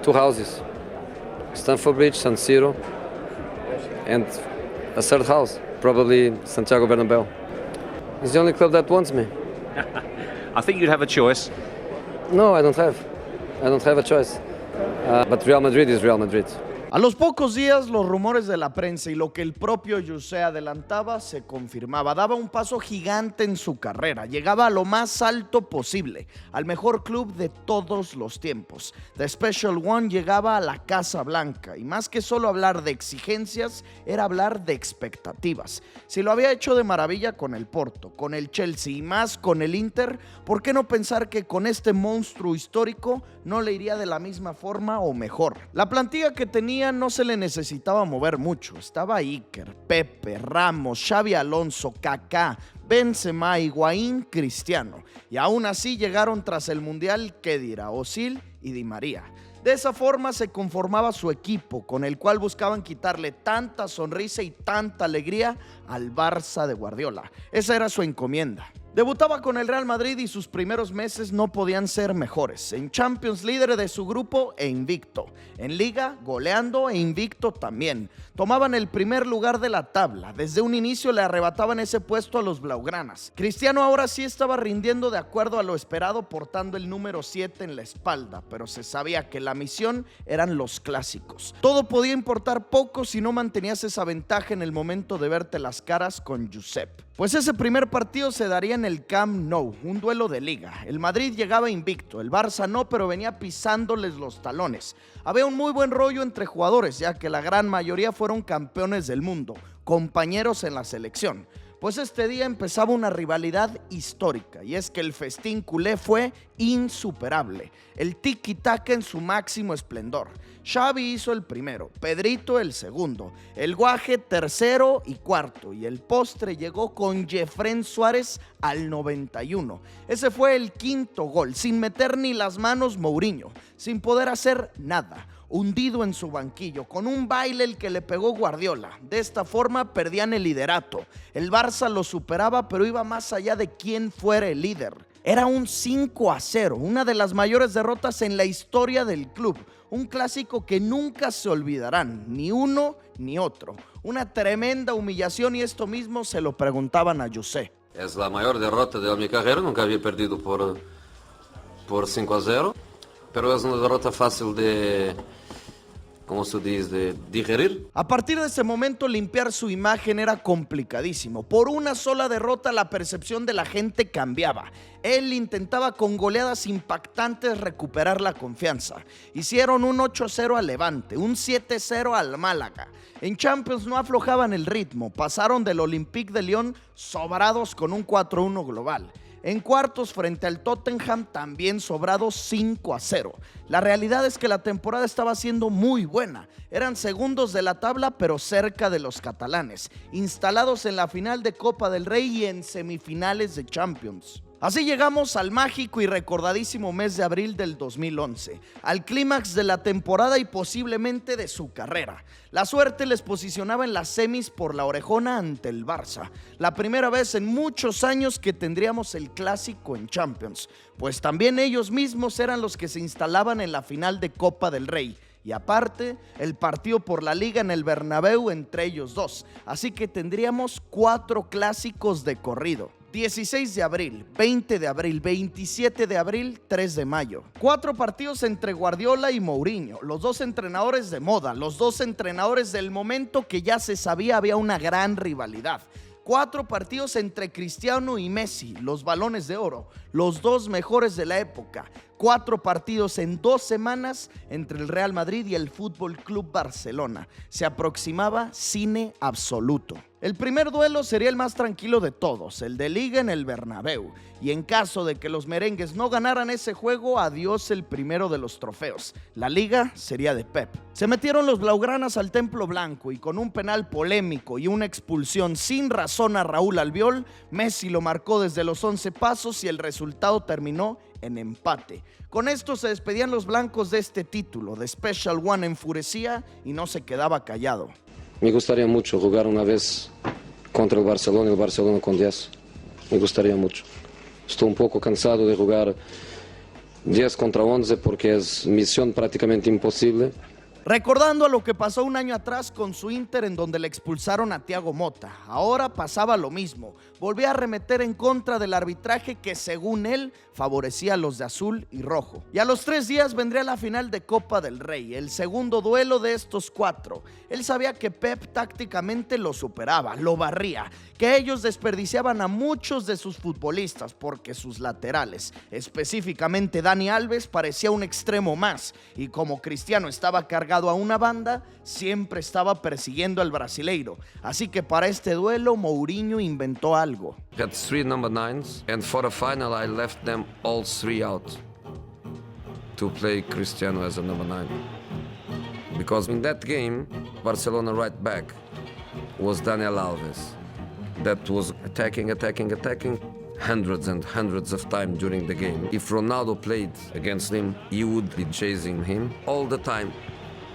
2 houses, Stamford Bridge, San Siro, and a third house, probably Santiago Bernabéu. It's the only club that wants me. I think you'd have a choice. No, I don't have a choice. But Real Madrid is Real Madrid. A los pocos días, los rumores de la prensa y lo que el propio José adelantaba se confirmaba. Daba un paso gigante en su carrera. Llegaba a lo más alto posible, al mejor club de todos los tiempos. The Special One llegaba a la Casa Blanca y más que solo hablar de exigencias, era hablar de expectativas. Si lo había hecho de maravilla con el Porto, con el Chelsea y más con el Inter, ¿por qué no pensar que con este monstruo histórico no le iría de la misma forma o mejor? La plantilla que tenía no se le necesitaba mover mucho. Estaba Iker, Pepe, Ramos, Xavi Alonso, Kaká, Benzema, Higuaín, Cristiano. Y aún así llegaron tras el Mundial Khedira, Özil y Di María. De esa forma se conformaba su equipo, con el cual buscaban quitarle tanta sonrisa y tanta alegría al Barça de Guardiola. Esa era su encomienda. Debutaba con el Real Madrid y sus primeros meses no podían ser mejores. En Champions, líder de su grupo e invicto. En Liga, goleando e invicto también. Tomaban el primer lugar de la tabla. Desde un inicio le arrebataban ese puesto a los blaugranas. Cristiano ahora sí estaba rindiendo de acuerdo a lo esperado, portando el número 7 en la espalda, pero se sabía que la misión eran los clásicos. Todo podía importar poco si no mantenías esa ventaja en el momento de verte las caras con Josep. Pues ese primer partido se daría en el Camp Nou, un duelo de liga. El Madrid llegaba invicto, el Barça no, pero venía pisándoles los talones. Había un muy buen rollo entre jugadores, ya que la gran mayoría fueron campeones del mundo, compañeros en la selección. Pues este día empezaba una rivalidad histórica, y es que el festín culé fue insuperable. El tiki-taka en su máximo esplendor. Xavi hizo el primero, Pedrito el segundo, el Guaje tercero y cuarto, y el postre llegó con Jefren Suárez al 91. Ese fue el quinto gol, sin meter ni las manos Mourinho, sin poder hacer nada. Hundido en su banquillo, con un baile el que le pegó Guardiola. De esta forma perdían el liderato. El Barça lo superaba, pero iba más allá de quién fuera el líder. Era un 5-0, una de las mayores derrotas en la historia del club. Un clásico que nunca se olvidarán, ni uno ni otro. Una tremenda humillación y esto mismo se lo preguntaban a José. Es la mayor derrota de mi carrera, nunca había perdido por 5-0, pero es una derrota fácil de, ¿cómo se dice?, de digerir. A partir de ese momento limpiar su imagen era complicadísimo. Por una sola derrota la percepción de la gente cambiaba. Él intentaba con goleadas impactantes recuperar la confianza. Hicieron un 8-0 al Levante, un 7-0 al Málaga. En Champions no aflojaban el ritmo, pasaron del Olympique de Lyon sobrados con un 4-1 global. En cuartos frente al Tottenham también sobrados 5-0. La realidad es que la temporada estaba siendo muy buena. Eran segundos de la tabla pero cerca de los catalanes, instalados en la final de Copa del Rey y en semifinales de Champions. Así llegamos al mágico y recordadísimo mes de abril del 2011, al clímax de la temporada y posiblemente de su carrera. La suerte les posicionaba en las semis por la orejona ante el Barça, la primera vez en muchos años que tendríamos el clásico en Champions, pues también ellos mismos eran los que se instalaban en la final de Copa del Rey. Y aparte, el partido por la Liga en el Bernabéu entre ellos dos, así que tendríamos 4 clásicos de corrido. 16 de abril, 20 de abril, 27 de abril, 3 de mayo. 4 partidos entre Guardiola y Mourinho, los 2 entrenadores de moda, los 2 entrenadores del momento que ya se sabía había una gran rivalidad. 4 partidos entre Cristiano y Messi, los balones de oro, los 2 mejores de la época. 4 partidos en 2 semanas entre el Real Madrid y el Fútbol Club Barcelona. Se aproximaba cine absoluto. El primer duelo sería el más tranquilo de todos, el de Liga en el Bernabéu. Y en caso de que los merengues no ganaran ese juego, adiós el primero de los trofeos. La Liga sería de Pep. Se metieron los blaugranas al Templo Blanco y con un penal polémico y una expulsión sin razón a Raúl Albiol, Messi lo marcó desde los 11 pasos y el resultado terminó en empate. Con esto se despedían los blancos de este título. The Special One enfurecía y no se quedaba callado. Me gustaría mucho jugar una vez contra el Barcelona con 10. Me gustaría mucho. Estoy un poco cansado de jugar 10 contra 11 porque es misión prácticamente imposible. Recordando a lo que pasó un año atrás con su Inter, en donde le expulsaron a Thiago Motta. Ahora pasaba lo mismo. Volvía a arremeter en contra del arbitraje que, según él, favorecía a los de azul y rojo. Y a los 3 días vendría la final de Copa del Rey, el segundo duelo de estos 4. Él sabía que Pep tácticamente lo superaba, lo barría, que ellos desperdiciaban a muchos de sus futbolistas porque sus laterales, específicamente Dani Alves, parecía un extremo más, y como Cristiano estaba cargado a una banda, siempre estaba persiguiendo al brasileiro. Así que para este duelo Mourinho inventó algo. Had 3 number 9s and for the final I left them all 3 out to play Cristiano as a number 9. Because in that game, Barcelona right back was Daniel Alves. That was attacking hundreds and hundreds of times during the game. If Ronaldo played against him, he would be chasing him all the time,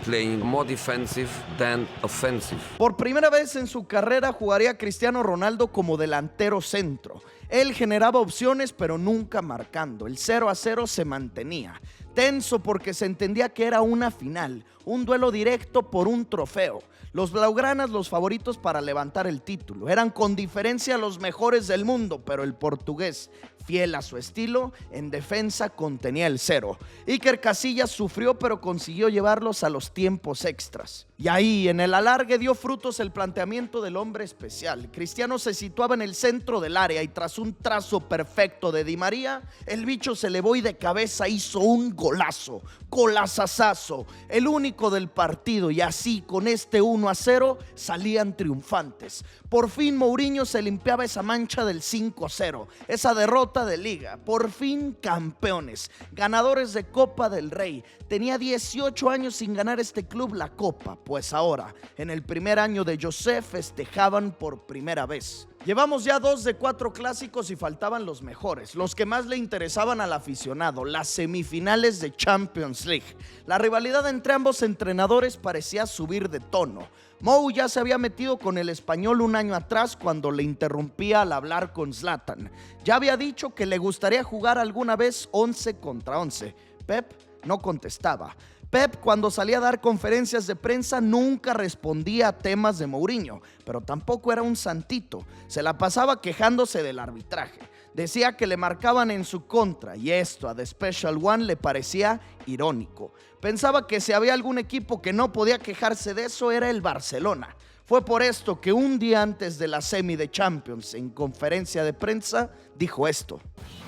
playing more defensive than offensive. Por primera vez en su carrera jugaría Cristiano Ronaldo como delantero centro. Él generaba opciones pero nunca marcando. El 0-0 se mantenía. Tenso porque se entendía que era una final, un duelo directo por un trofeo. Los blaugranas, los favoritos para levantar el título, eran con diferencia los mejores del mundo, pero el portugués, fiel a su estilo, en defensa contenía el 0. Iker Casillas sufrió, pero consiguió llevarlos a los tiempos extras. Y ahí, en el alargue, dio frutos el planteamiento del hombre especial. Cristiano se situaba en el centro del área y tras un trazo perfecto de Di María, el bicho se elevó y de cabeza hizo un golazo, golazazazo, el único del partido, y así con este 1-0 salían triunfantes. Por fin Mourinho se limpiaba esa mancha del 5-0, esa derrota de liga. Por fin campeones, ganadores de Copa del Rey. Tenía 18 años sin ganar este club la Copa, pues ahora, en el primer año de José, festejaban por primera vez. Llevamos ya 2 de 4 clásicos y faltaban los mejores, los que más le interesaban al aficionado, las semifinales de Champions League. La rivalidad entre ambos entrenadores parecía subir de tono. Mou ya se había metido con el español un año atrás cuando le interrumpía al hablar con Zlatan. Ya había dicho que le gustaría jugar alguna vez 11 contra 11. Pep no contestaba. Pep, cuando salía a dar conferencias de prensa, nunca respondía a temas de Mourinho, pero tampoco era un santito. Se la pasaba quejándose del arbitraje. Decía que le marcaban en su contra y esto a The Special One le parecía irónico. Pensaba que si había algún equipo que no podía quejarse de eso era el Barcelona. Fue por esto que un día antes de la semi de Champions, en conferencia de prensa, dijo esto.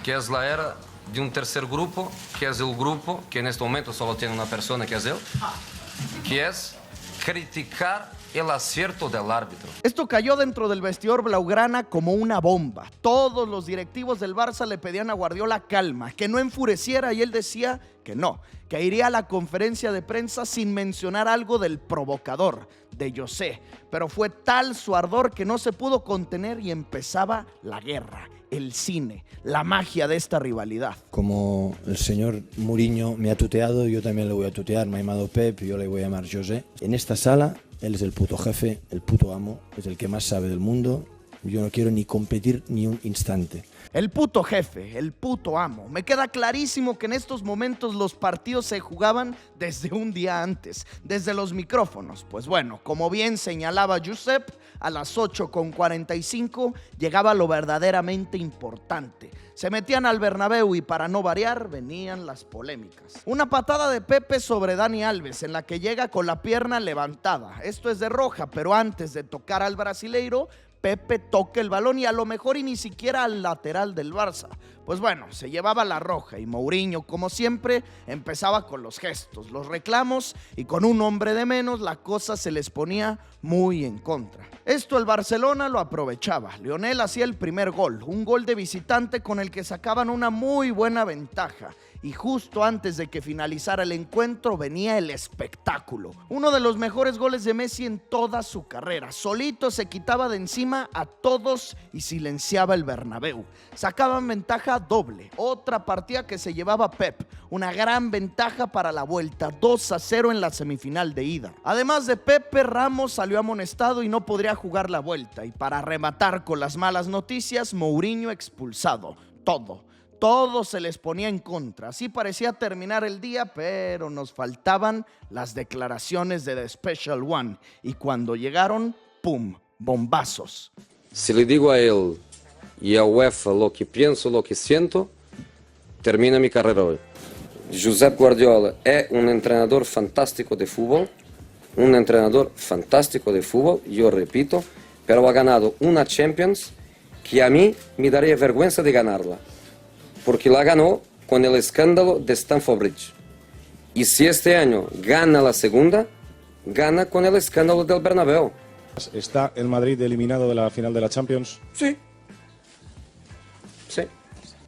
Que es la era de un tercer grupo, que es el grupo que en este momento solo tiene una persona, que es él, que es criticar el acierto del árbitro. Esto cayó dentro del vestidor blaugrana como una bomba. Todos los directivos del Barça le pedían a Guardiola calma, que no enfureciera, y él decía que no, que iría a la conferencia de prensa sin mencionar algo del provocador, de José. Pero fue tal su ardor que no se pudo contener y empezaba la guerra. el cine, la magia de esta rivalidad. Como el señor Mourinho me ha tuteado, yo también le voy a tutear. Me ha llamado Pep, yo le voy a llamar José. En esta sala, él es el puto jefe, el puto amo, es el que más sabe del mundo. Yo no quiero ni competir ni un instante. El puto jefe, el puto amo. Me queda clarísimo que en estos momentos los partidos se jugaban desde un día antes, desde los micrófonos. Pues bueno, como bien señalaba Josep, a las 8:45 llegaba lo verdaderamente importante. Se metían al Bernabéu y para no variar venían las polémicas. Una patada de Pepe sobre Dani Alves en la que llega con la pierna levantada. Esto es de roja, pero antes de tocar al brasileiro, Pepe toca el balón y a lo mejor y ni siquiera al lateral del Barça. Pues bueno, se llevaba la roja y Mourinho, como siempre, empezaba con los gestos, los reclamos y con un hombre de menos la cosa se les ponía muy en contra. Esto el Barcelona lo aprovechaba. Lionel hacía el primer gol, un gol de visitante con el que sacaban una muy buena ventaja. Y justo antes de que finalizara el encuentro venía el espectáculo. Uno de los mejores goles de Messi en toda su carrera. Solito se quitaba de encima a todos y silenciaba el Bernabéu. Sacaban ventaja doble. Otra partida que se llevaba Pep. Una gran ventaja para la vuelta. 2-0 en la semifinal de ida. Además de Pepe, Ramos salió amonestado y no podría jugar la vuelta. Y para rematar con las malas noticias, Mourinho expulsado. Todo se les ponía en contra. Así parecía terminar el día, pero nos faltaban las declaraciones de The Special One. Y cuando llegaron, ¡pum!, bombazos. Si le digo a él y a UEFA lo que pienso, lo que siento, termina mi carrera hoy. Josep Guardiola es un entrenador fantástico de fútbol, yo repito, pero ha ganado una Champions que a mí me daría vergüenza de ganarla. Porque la ganó con el escándalo de Stamford Bridge. Y si este año gana la segunda, gana con el escándalo del Bernabéu. ¿Está el Madrid eliminado de la final de la Champions? Sí.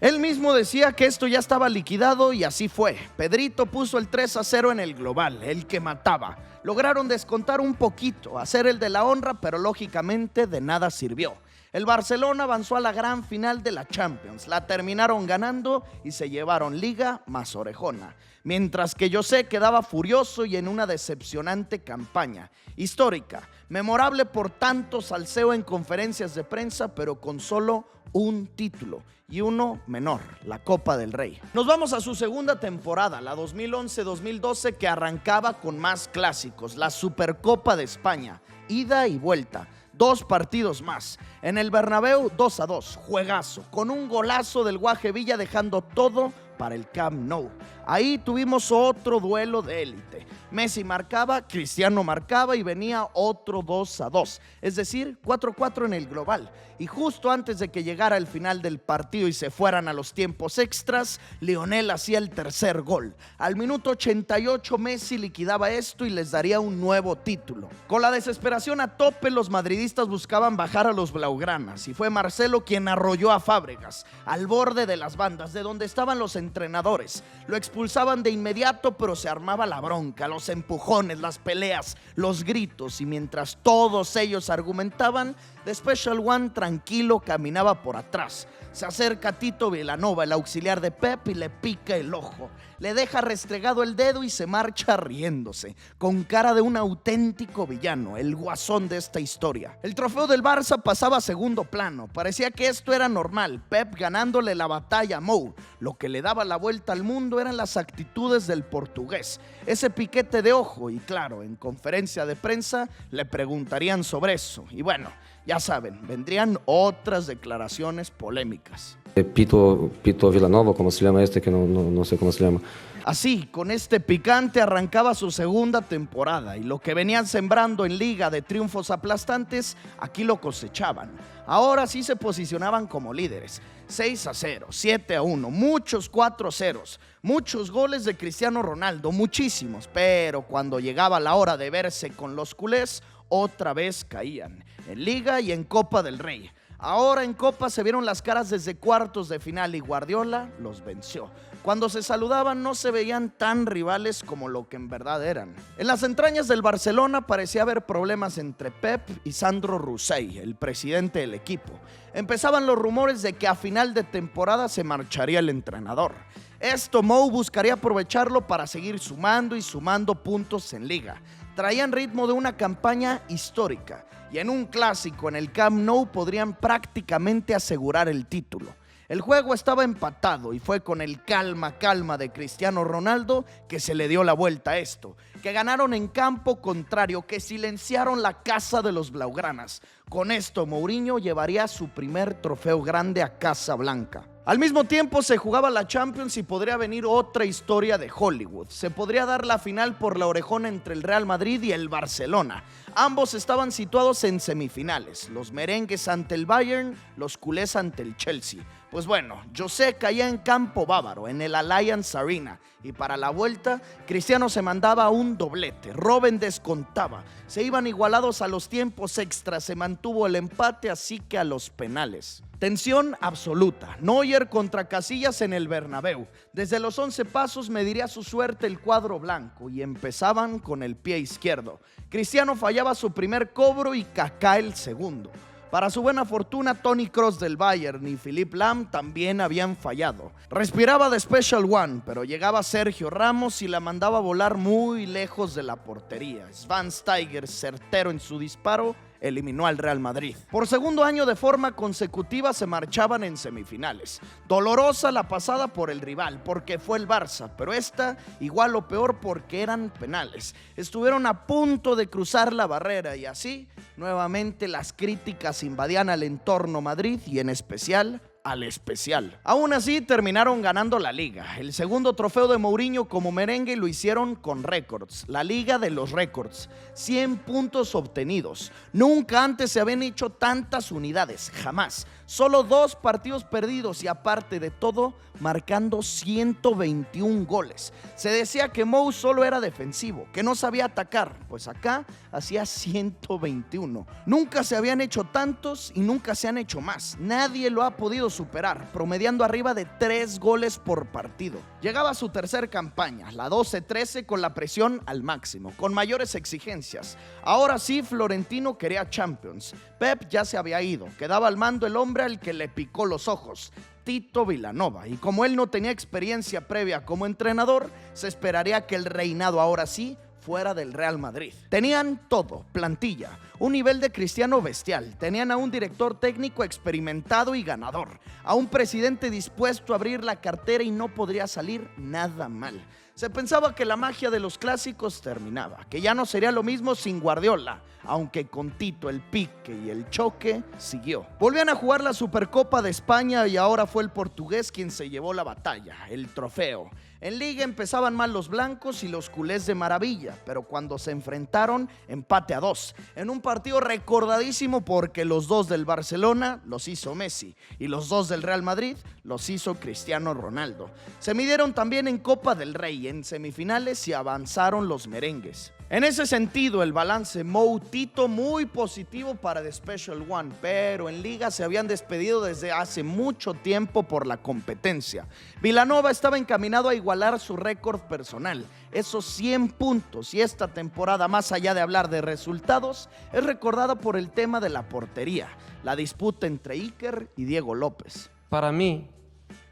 Él mismo decía que esto ya estaba liquidado y así fue. Pedrito puso el 3-0 en el global, el que mataba. Lograron descontar un poquito, hacer el de la honra, pero lógicamente de nada sirvió. El Barcelona avanzó a la gran final de la Champions, la terminaron ganando y se llevaron Liga más orejona. Mientras que José quedaba furioso y en una decepcionante campaña. Histórica, memorable por tanto salseo en conferencias de prensa, pero con solo un título y uno menor, la Copa del Rey. Nos vamos a su segunda temporada, la 2011-2012, que arrancaba con más clásicos, la Supercopa de España, ida y vuelta. 2 partidos más. En el Bernabéu 2-2, juegazo, con un golazo del Guaje Villa dejando todo para el Camp Nou. Ahí tuvimos otro duelo de élite. Messi marcaba, Cristiano marcaba y venía otro 2-2, es decir, 4-4 en el global. Y justo antes de que llegara el final del partido y se fueran a los tiempos extras, Lionel hacía el tercer gol. Al minuto 88 Messi liquidaba esto y les daría un nuevo título. Con la desesperación a tope, los madridistas buscaban bajar a los blaugranas y fue Marcelo quien arrolló a Fábregas al borde de las bandas, de donde estaban los entrenadores. Lo expulsaban de inmediato, pero se armaba la bronca, los empujones, las peleas, los gritos, y mientras todos ellos argumentaban, The Special One tranquilo caminaba por atrás. Se acerca Tito Vilanova, el auxiliar de Pep, y le pica el ojo. Le deja restregado el dedo y se marcha riéndose, con cara de un auténtico villano, el guasón de esta historia. El trofeo del Barça pasaba a segundo plano. Parecía que esto era normal, Pep ganándole la batalla a Mou. Lo que le daba la vuelta al mundo eran las actitudes del portugués. Ese piquete de ojo, y claro, en conferencia de prensa le preguntarían sobre eso. Y bueno, ya saben, vendrían otras declaraciones polémicas. Pito Vilanova, como se llama que no sé cómo se llama. Así, con este picante arrancaba su segunda temporada y lo que venían sembrando en Liga de triunfos aplastantes, aquí lo cosechaban. Ahora sí se posicionaban como líderes. 6-0, 7-1, muchos 4-0, muchos goles de Cristiano Ronaldo, muchísimos, pero cuando llegaba la hora de verse con los culés, otra vez caían, en Liga y en Copa del Rey. Ahora en Copa se vieron las caras desde cuartos de final y Guardiola los venció. Cuando se saludaban no se veían tan rivales como lo que en verdad eran. En las entrañas del Barcelona parecía haber problemas entre Pep y Sandro Rossell, el presidente del equipo. Empezaban los rumores de que a final de temporada se marcharía el entrenador. Esto Mou buscaría aprovecharlo para seguir sumando y sumando puntos en liga. Traían ritmo de una campaña histórica y en un clásico en el Camp Nou podrían prácticamente asegurar el título. El juego estaba empatado y fue con el calma de Cristiano Ronaldo que se le dio la vuelta a esto, que ganaron en campo contrario, que silenciaron la casa de los blaugranas. Con esto Mourinho llevaría su primer trofeo grande a Casa Blanca. Al mismo tiempo se jugaba la Champions y podría venir otra historia de Hollywood. Se podría dar la final por la orejona entre el Real Madrid y el Barcelona. Ambos estaban situados en semifinales, los merengues ante el Bayern, los culés ante el Chelsea. Pues bueno, José caía en campo bávaro, en el Allianz Arena, y para la vuelta, Cristiano se mandaba un doblete, Robben descontaba, se iban igualados a los tiempos extras, se mantuvo el empate, así que a los penales. Tensión absoluta, Neuer contra Casillas en el Bernabéu. Desde los 11 pasos mediría su suerte el cuadro blanco y empezaban con el pie izquierdo. Cristiano fallaba su primer cobro y Kaká el segundo. Para su buena fortuna, Toni Kroos del Bayern y Philipp Lahm también habían fallado. Respiraba de Special One, pero llegaba Sergio Ramos y la mandaba a volar muy lejos de la portería. Schweinsteiger, certero en su disparo, eliminó al Real Madrid. Por segundo año de forma consecutiva se marchaban en semifinales. Dolorosa la pasada por el rival, porque fue el Barça, pero esta igual o peor porque eran penales. Estuvieron a punto de cruzar la barrera y así, nuevamente las críticas invadían al entorno Madrid y en especial al especial. Aún así terminaron ganando la Liga. El segundo trofeo de Mourinho como merengue lo hicieron con récords, la Liga de los récords, 100 puntos obtenidos. Nunca antes se habían hecho tantas unidades, jamás. Solo 2 partidos perdidos y aparte de todo, marcando 121 goles. Se decía que Mou solo era defensivo, que no sabía atacar, pues acá hacía 121. Nunca se habían hecho tantos y nunca se han hecho más. Nadie lo ha podido superar, promediando arriba de 3 goles por partido. Llegaba a su tercer campaña, la 12-13, con la presión al máximo, con mayores exigencias. Ahora sí, Florentino quería Champions. Pep ya se había ido, quedaba al mando el hombre al que le picó los ojos, Tito Vilanova, y como él no tenía experiencia previa como entrenador, se esperaría que el reinado ahora sí fuera del Real Madrid. Tenían todo, plantilla, un nivel de Cristiano bestial, tenían a un director técnico experimentado y ganador, a un presidente dispuesto a abrir la cartera y no podría salir nada mal. Se pensaba que la magia de los clásicos terminaba, que ya no sería lo mismo sin Guardiola, aunque con Tito el pique y el choque siguió. Volvían a jugar la Supercopa de España y ahora fue el portugués quien se llevó la batalla, el trofeo. En Liga empezaban mal los blancos y los culés de maravilla, pero cuando se enfrentaron, empate a 2, en un partido recordadísimo porque los 2 del Barcelona los hizo Messi y los 2 del Real Madrid los hizo Cristiano Ronaldo. Se midieron también en Copa del Rey, en semifinales y avanzaron los merengues. En ese sentido, el balance Mou Tito muy positivo para The Special One, pero en Liga se habían despedido desde hace mucho tiempo por la competencia. Vilanova estaba encaminado a igualar su récord personal, esos 100 puntos, y esta temporada, más allá de hablar de resultados, es recordada por el tema de la portería, la disputa entre Iker y Diego López. Para mí,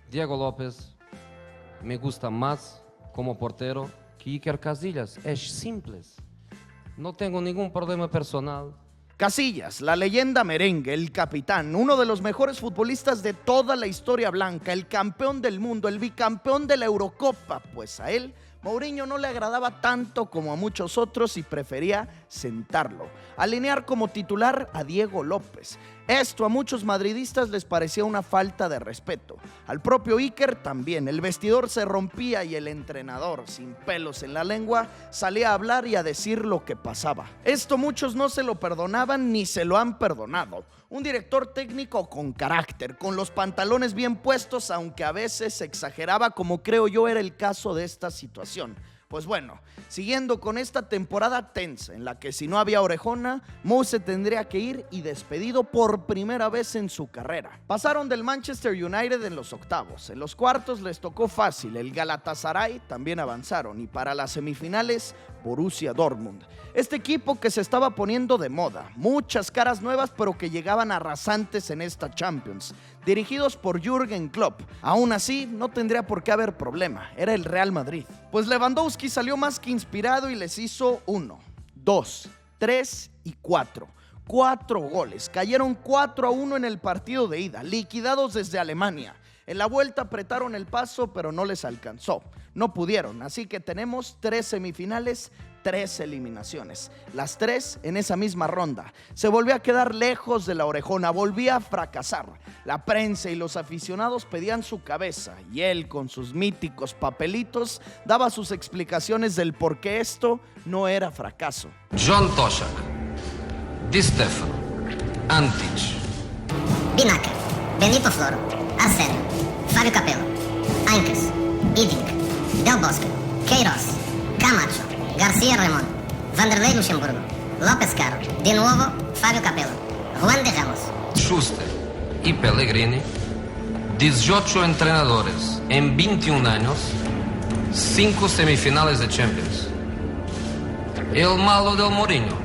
Diego López me gusta más como portero que Iker Casillas. Es simple. No tengo ningún problema personal. Casillas, la leyenda merengue, el capitán, uno de los mejores futbolistas de toda la historia blanca, el campeón del mundo, el bicampeón de la Eurocopa, pues a él Mourinho no le agradaba tanto como a muchos otros y prefería sentarlo, alinear como titular a Diego López. Esto a muchos madridistas les parecía una falta de respeto. Al propio Iker también. El vestidor se rompía y el entrenador, sin pelos en la lengua, salía a hablar y a decir lo que pasaba. Esto muchos no se lo perdonaban ni se lo han perdonado. Un director técnico con carácter, con los pantalones bien puestos, aunque a veces exageraba, como creo yo era el caso de esta situación. Pues bueno, siguiendo con esta temporada tensa en la que si no había orejona, Mo se tendría que ir y despedido por primera vez en su carrera. Pasaron del Manchester United en los octavos, en los cuartos les tocó fácil, el Galatasaray también avanzaron y para las semifinales Borussia Dortmund. Este equipo que se estaba poniendo de moda, muchas caras nuevas pero que llegaban arrasantes en esta Champions, dirigidos por Jürgen Klopp. Aún así, no tendría por qué haber problema, era el Real Madrid. Pues Lewandowski salió más que inspirado y les hizo 1, 2, 3 y 4. 4 goles, cayeron 4-1 en el partido de ida, liquidados desde Alemania. En la vuelta apretaron el paso, pero no les alcanzó. No pudieron, así que tenemos 3 semifinales, 3 eliminaciones. Las 3 en esa misma ronda. Se volvió a quedar lejos de la orejona, volvía a fracasar. La prensa y los aficionados pedían su cabeza y él, con sus míticos papelitos, daba sus explicaciones del por qué esto no era fracaso. John Toshak, Di Stefano, Antic, Binaca, Benito Floro, Arsenio, Fábio Capello, Ainkes, Idink, Del Bosque, Queiroz, Camacho, García Ramón, Vanderlei Luxemburgo, López Caro, de nuevo Fábio Capello, Juan de Ramos, Schuster y Pellegrini, 18 entrenadores en 21 años, 5 semifinales de Champions. El malo del Mourinho,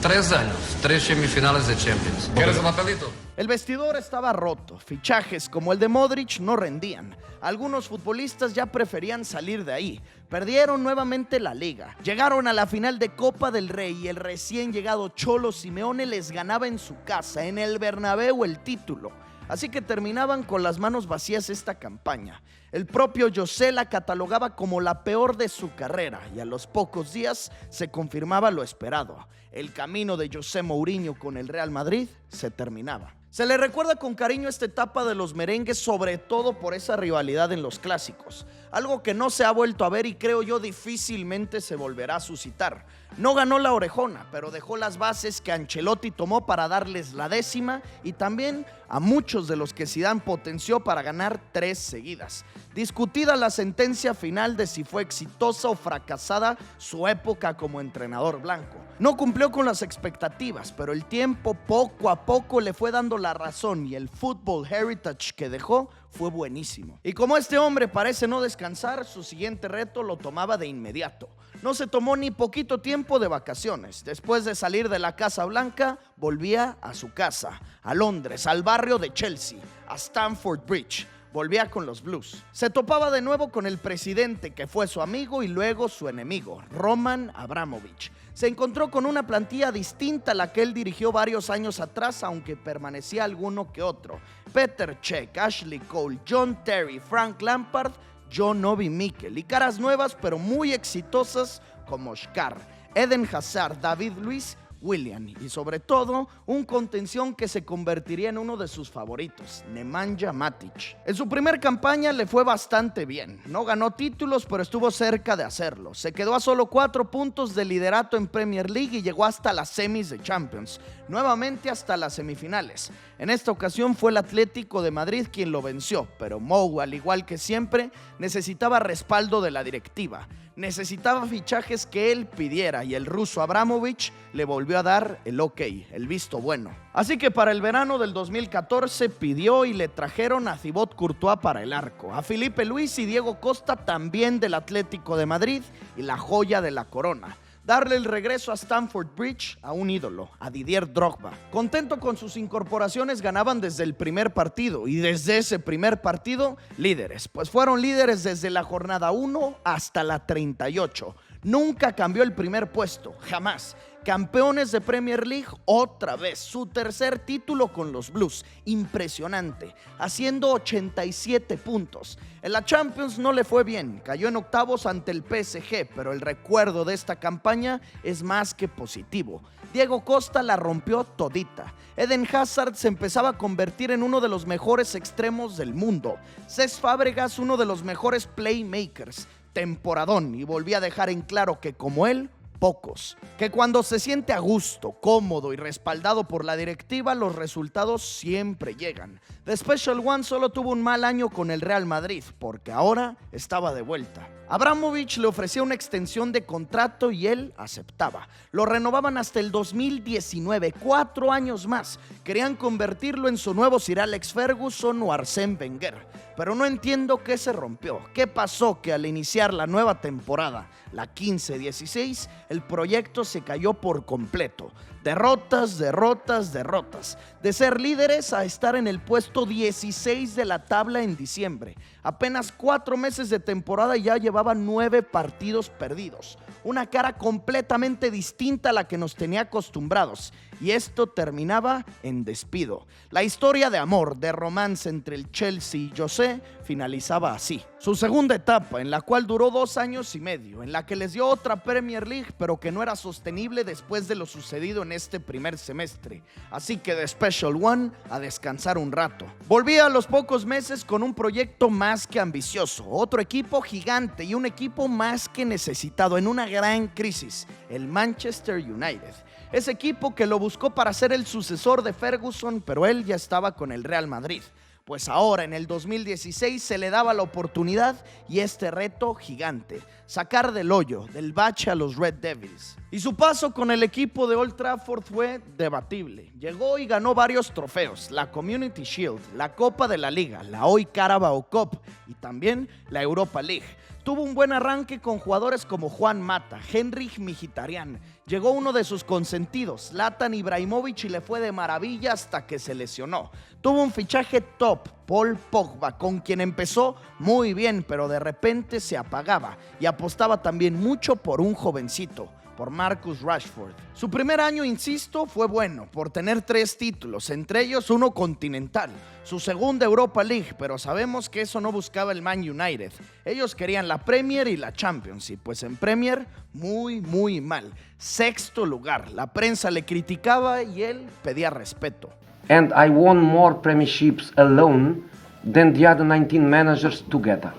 3 años, 3 semifinales de Champions. ¿Quieres un papelito? El vestidor estaba roto, fichajes como el de Modric no rendían. Algunos futbolistas ya preferían salir de ahí. Perdieron nuevamente la liga. Llegaron a la final de Copa del Rey y el recién llegado Cholo Simeone les ganaba en su casa, en el Bernabéu, el título. Así que terminaban con las manos vacías esta campaña. El propio José la catalogaba como la peor de su carrera y a los pocos días se confirmaba lo esperado. El camino de José Mourinho con el Real Madrid se terminaba. Se le recuerda con cariño esta etapa de los merengues, sobre todo por esa rivalidad en los clásicos. Algo que no se ha vuelto a ver y creo yo difícilmente se volverá a suscitar. No ganó la orejona, pero dejó las bases que Ancelotti tomó para darles la 10ª y también a muchos de los que Zidane potenció para ganar 3 seguidas. Discutida la sentencia final de si fue exitosa o fracasada su época como entrenador blanco. No cumplió con las expectativas, pero el tiempo poco a poco le fue dando la razón y el football heritage que dejó fue buenísimo. Y como este hombre parece no descansar, su siguiente reto lo tomaba de inmediato. No se tomó ni poquito tiempo de vacaciones. Después de salir de la Casa Blanca, volvía a su casa, a Londres, al barrio de Chelsea, a Stamford Bridge. Volvía con los Blues. Se topaba de nuevo con el presidente que fue su amigo y luego su enemigo, Roman Abramovich. Se encontró con una plantilla distinta a la que él dirigió varios años atrás, aunque permanecía alguno que otro. Peter Cech, Ashley Cole, John Terry, Frank Lampard, John Obi Mikel y caras nuevas pero muy exitosas como Shkar, Eden Hazard, David Luiz, Willian y sobre todo un contención que se convertiría en uno de sus favoritos, Nemanja Matic. En su primer campaña le fue bastante bien, no ganó títulos pero estuvo cerca de hacerlo, se quedó a solo 4 puntos de liderato en Premier League y llegó hasta las semis de Champions, nuevamente hasta las semifinales. En esta ocasión fue el Atlético de Madrid quien lo venció, pero Mou, al igual que siempre, necesitaba respaldo de la directiva. Necesitaba fichajes que él pidiera y el ruso Abramovich le volvió a dar el ok, el visto bueno. Así que para el verano del 2014 pidió y le trajeron a Thibaut Courtois para el arco, a Felipe Luis y Diego Costa también del Atlético de Madrid y la joya de la corona. Darle el regreso a Stamford Bridge a un ídolo, a Didier Drogba. Contento con sus incorporaciones, ganaban desde el primer partido y desde ese primer partido, líderes. Pues fueron líderes desde la jornada 1 hasta la 38. Nunca cambió el primer puesto, jamás. Campeones de Premier League otra vez, su tercer título con los Blues, impresionante, haciendo 87 puntos. En la Champions no le fue bien, cayó en octavos ante el PSG, pero el recuerdo de esta campaña es más que positivo. Diego Costa la rompió todita. Eden Hazard se empezaba a convertir en uno de los mejores extremos del mundo. Cesc Fábregas, uno de los mejores playmakers. Temporadón, y volví a dejar en claro que como él, pocos. Que cuando se siente a gusto, cómodo y respaldado por la directiva, los resultados siempre llegan. The Special One solo tuvo un mal año con el Real Madrid, porque ahora estaba de vuelta. Abramovich le ofrecía una extensión de contrato y él aceptaba. Lo renovaban hasta el 2019, 4 años más. Querían convertirlo en su nuevo Sir Alex Ferguson o Arsène Wenger. Pero no entiendo qué se rompió. ¿Qué pasó que al iniciar la nueva temporada, la 15-16, el proyecto se cayó por completo? Derrotas, derrotas, derrotas. De ser líderes a estar en el puesto 16 de la tabla en diciembre. Apenas 4 meses de temporada y ya llevaban 9 partidos perdidos. Una cara completamente distinta a la que nos tenía acostumbrados. Y esto terminaba en despido. La historia de amor, de romance entre el Chelsea y José finalizaba así. Su segunda etapa, en la cual duró 2 años y medio, en la que les dio otra Premier League, pero que no era sostenible después de lo sucedido en este primer semestre. Así que de Special One a descansar un rato. Volvía a los pocos meses con un proyecto más que ambicioso, otro equipo gigante y un equipo más que necesitado en una gran crisis, el Manchester United. Ese equipo que lo buscó para ser el sucesor de Ferguson, pero él ya estaba con el Real Madrid. Pues ahora en el 2016 se le daba la oportunidad y este reto gigante, sacar del hoyo, del bache a los Red Devils. Y su paso con el equipo de Old Trafford fue debatible. Llegó y ganó varios trofeos, la Community Shield, la Copa de la Liga, la hoy Carabao Cup y también la Europa League. Tuvo un buen arranque con jugadores como Juan Mata, Henrikh Mkhitaryan. Llegó uno de sus consentidos, Zlatan Ibrahimovic, y le fue de maravilla hasta que se lesionó. Tuvo un fichaje top, Paul Pogba, con quien empezó muy bien, pero de repente se apagaba y apostaba también mucho por un jovencito, por Marcus Rashford. Su primer año, insisto, fue bueno por tener 3 títulos, entre ellos uno continental, su segunda Europa League, pero sabemos que eso no buscaba el Man United. Ellos querían la Premier y la Champions, y pues en Premier muy mal. 6º lugar, la prensa le criticaba y él pedía respeto. And I won more premierships alone than the other 19 managers together.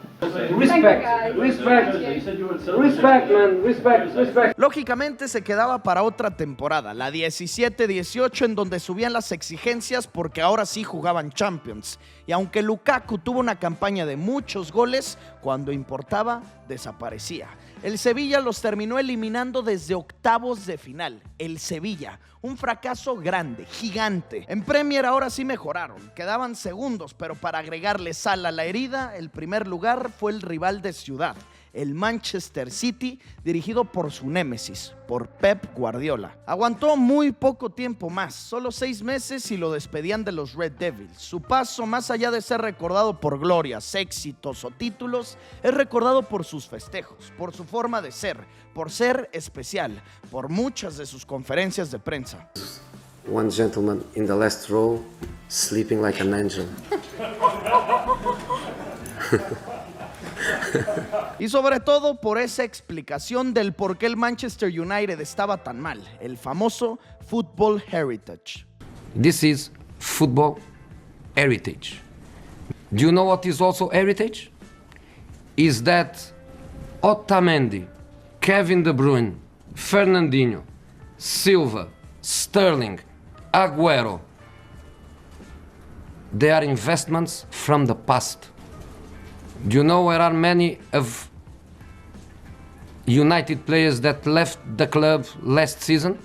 Respect. Lógicamente se quedaba para otra temporada, la 17-18, en donde subían las exigencias porque ahora sí jugaban Champions. Y aunque Lukaku tuvo una campaña de muchos goles, cuando importaba, desaparecía. El Sevilla los terminó eliminando desde octavos de final. El Sevilla, un fracaso grande, gigante. En Premier ahora sí mejoraron, quedaban segundos, pero para agregarle sal a la herida, el primer lugar fue el rival de ciudad, el Manchester City, dirigido por su némesis, por Pep Guardiola. Aguantó muy poco tiempo más, solo 6 meses y lo despedían de los Red Devils. Su paso, más allá de ser recordado por glorias, éxitos o títulos, es recordado por sus festejos, por su forma de ser, por ser especial, por muchas de sus conferencias de prensa. One gentleman in the last row, sleeping like an angel. Y sobre todo por esa explicación del por qué el Manchester United estaba tan mal, el famoso Football Heritage. This is football heritage. Do you know what is also heritage? Is that Otamendi, Kevin De Bruyne, Fernandinho, Silva, Sterling, Agüero, they are investments from the past. Do you know there are many of United players that left the club last season?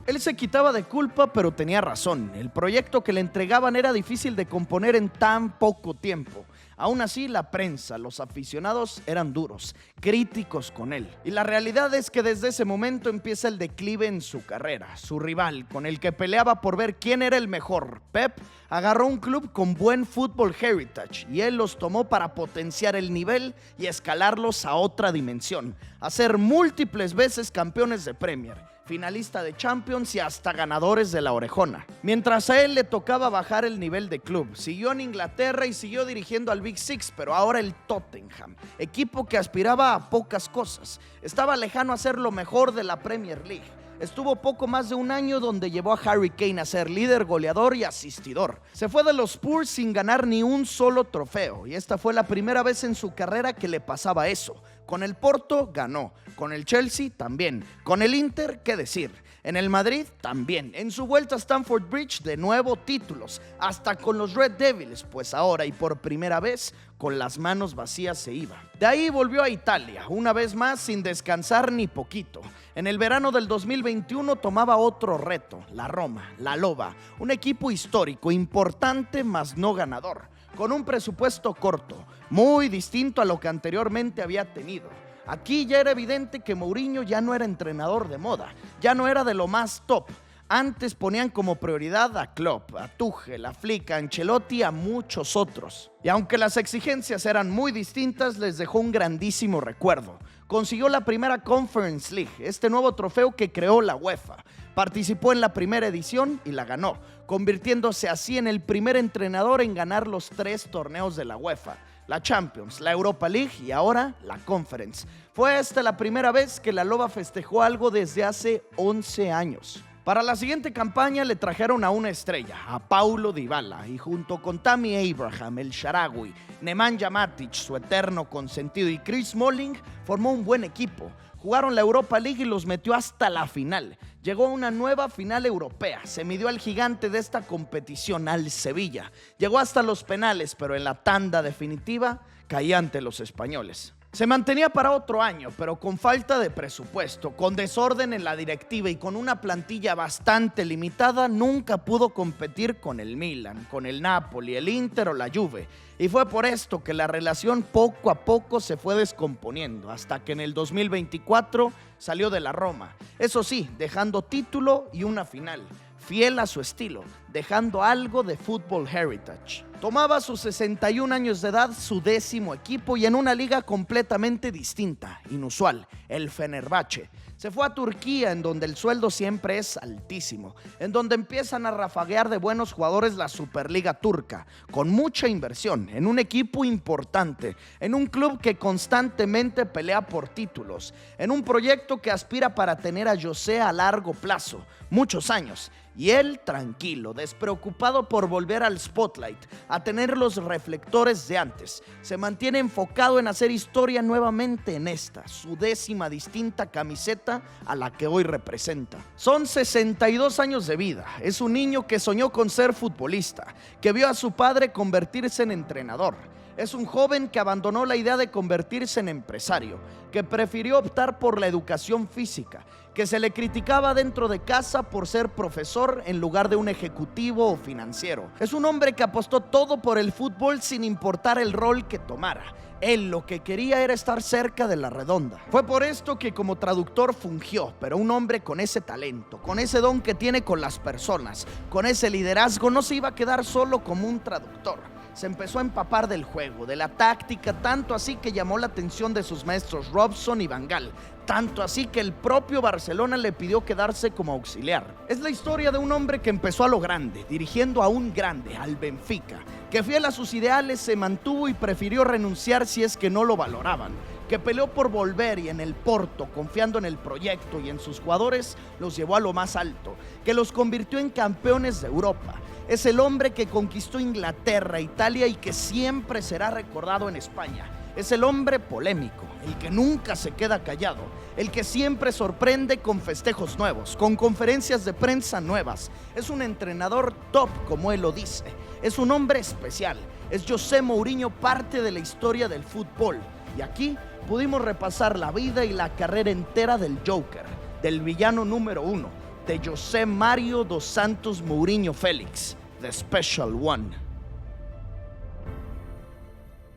Él se quitaba de culpa, pero tenía razón. El proyecto que le entregaban era difícil de componer en tan poco tiempo. Aún así, la prensa, los aficionados eran duros, críticos con él. Y la realidad es que desde ese momento empieza el declive en su carrera. Su rival, con el que peleaba por ver quién era el mejor, Pep, agarró un club con buen football heritage y él los tomó para potenciar el nivel y escalarlos a otra dimensión, a ser múltiples veces campeones de Premier, finalista de Champions y hasta ganadores de la Orejona. Mientras a él le tocaba bajar el nivel de club, siguió en Inglaterra y siguió dirigiendo al Big Six, pero ahora el Tottenham, equipo que aspiraba a pocas cosas, estaba lejano a ser lo mejor de la Premier League. Estuvo poco más de un año donde llevó a Harry Kane a ser líder, goleador y asistidor. Se fue de los Spurs sin ganar ni un solo trofeo y esta fue la primera vez en su carrera que le pasaba eso. Con el Porto ganó, con el Chelsea también, con el Inter, ¿qué decir? En el Madrid también. En su vuelta a Stamford Bridge, de nuevo títulos, hasta con los Red Devils, pues ahora y por primera vez con las manos vacías se iba. De ahí volvió a Italia, una vez más sin descansar ni poquito. En el verano del 2021 tomaba otro reto, la Roma, la Loba, un equipo histórico, importante, mas no ganador, con un presupuesto corto, muy distinto a lo que anteriormente había tenido. Aquí ya era evidente que Mourinho ya no era entrenador de moda, ya no era de lo más top. Antes ponían como prioridad a Klopp, a Tuchel, a Flick, a Ancelotti, a muchos otros. Y aunque las exigencias eran muy distintas, les dejó un grandísimo recuerdo. Consiguió la primera Conference League, este nuevo trofeo que creó la UEFA. Participó en la primera edición y la ganó, convirtiéndose así en el primer entrenador en ganar los 3 torneos de la UEFA. La Champions, la Europa League y ahora la Conference. Fue esta la primera vez que la Loba festejó algo desde hace 11 años. Para la siguiente campaña le trajeron a una estrella, a Paulo Dybala, y junto con Tammy Abraham, el Shaarawy, Nemanja Matic, su eterno consentido, y Chris Smalling, formó un buen equipo. Jugaron la Europa League y los metió hasta la final. Llegó a una nueva final europea. Se midió al gigante de esta competición, al Sevilla. Llegó hasta los penales, pero en la tanda definitiva caía ante los españoles. Se mantenía para otro año, pero con falta de presupuesto, con desorden en la directiva y con una plantilla bastante limitada, nunca pudo competir con el Milan, con el Napoli, el Inter o la Juve. Y fue por esto que la relación poco a poco se fue descomponiendo, hasta que en el 2024 salió de la Roma. Eso sí, dejando título y una final, fiel a su estilo, dejando algo de Football Heritage. Tomaba sus 61 años de edad, su 10º equipo y en una liga completamente distinta, inusual, el Fenerbahce. Se fue a Turquía, en donde el sueldo siempre es altísimo, en donde empiezan a rafaguear de buenos jugadores la Superliga turca, con mucha inversión, en un equipo importante, en un club que constantemente pelea por títulos, en un proyecto que aspira para tener a José a largo plazo, muchos años. Y él tranquilo, despreocupado por volver al spotlight, a tener los reflectores de antes. Se mantiene enfocado en hacer historia nuevamente en esta, su 10ª distinta camiseta a la que hoy representa. Son 62 años de vida. Es un niño que soñó con ser futbolista, que vio a su padre convertirse en entrenador. Es un joven que abandonó la idea de convertirse en empresario, que prefirió optar por la educación física, que se le criticaba dentro de casa por ser profesor en lugar de un ejecutivo o financiero. Es un hombre que apostó todo por el fútbol sin importar el rol que tomara. Él lo que quería era estar cerca de la redonda. Fue por esto que como traductor fungió, pero un hombre con ese talento, con ese don que tiene con las personas, con ese liderazgo, no se iba a quedar solo como un traductor. Se empezó a empapar del juego, de la táctica, tanto así que llamó la atención de sus maestros Robson y Van Gaal, tanto así que el propio Barcelona le pidió quedarse como auxiliar. Es la historia de un hombre que empezó a lo grande, dirigiendo a un grande, al Benfica, que fiel a sus ideales se mantuvo y prefirió renunciar si es que no lo valoraban, que peleó por volver y en el Porto, confiando en el proyecto y en sus jugadores, los llevó a lo más alto, que los convirtió en campeones de Europa. Es el hombre que conquistó Inglaterra, Italia y que siempre será recordado en España. Es el hombre polémico, el que nunca se queda callado, el que siempre sorprende con festejos nuevos, con conferencias de prensa nuevas. Es un entrenador top, como él lo dice. Es un hombre especial. Es José Mourinho, parte de la historia del fútbol. Y aquí pudimos repasar la vida y la carrera entera del Joker, del villano número 1, de José Mario dos Santos Mourinho Félix, The Special One.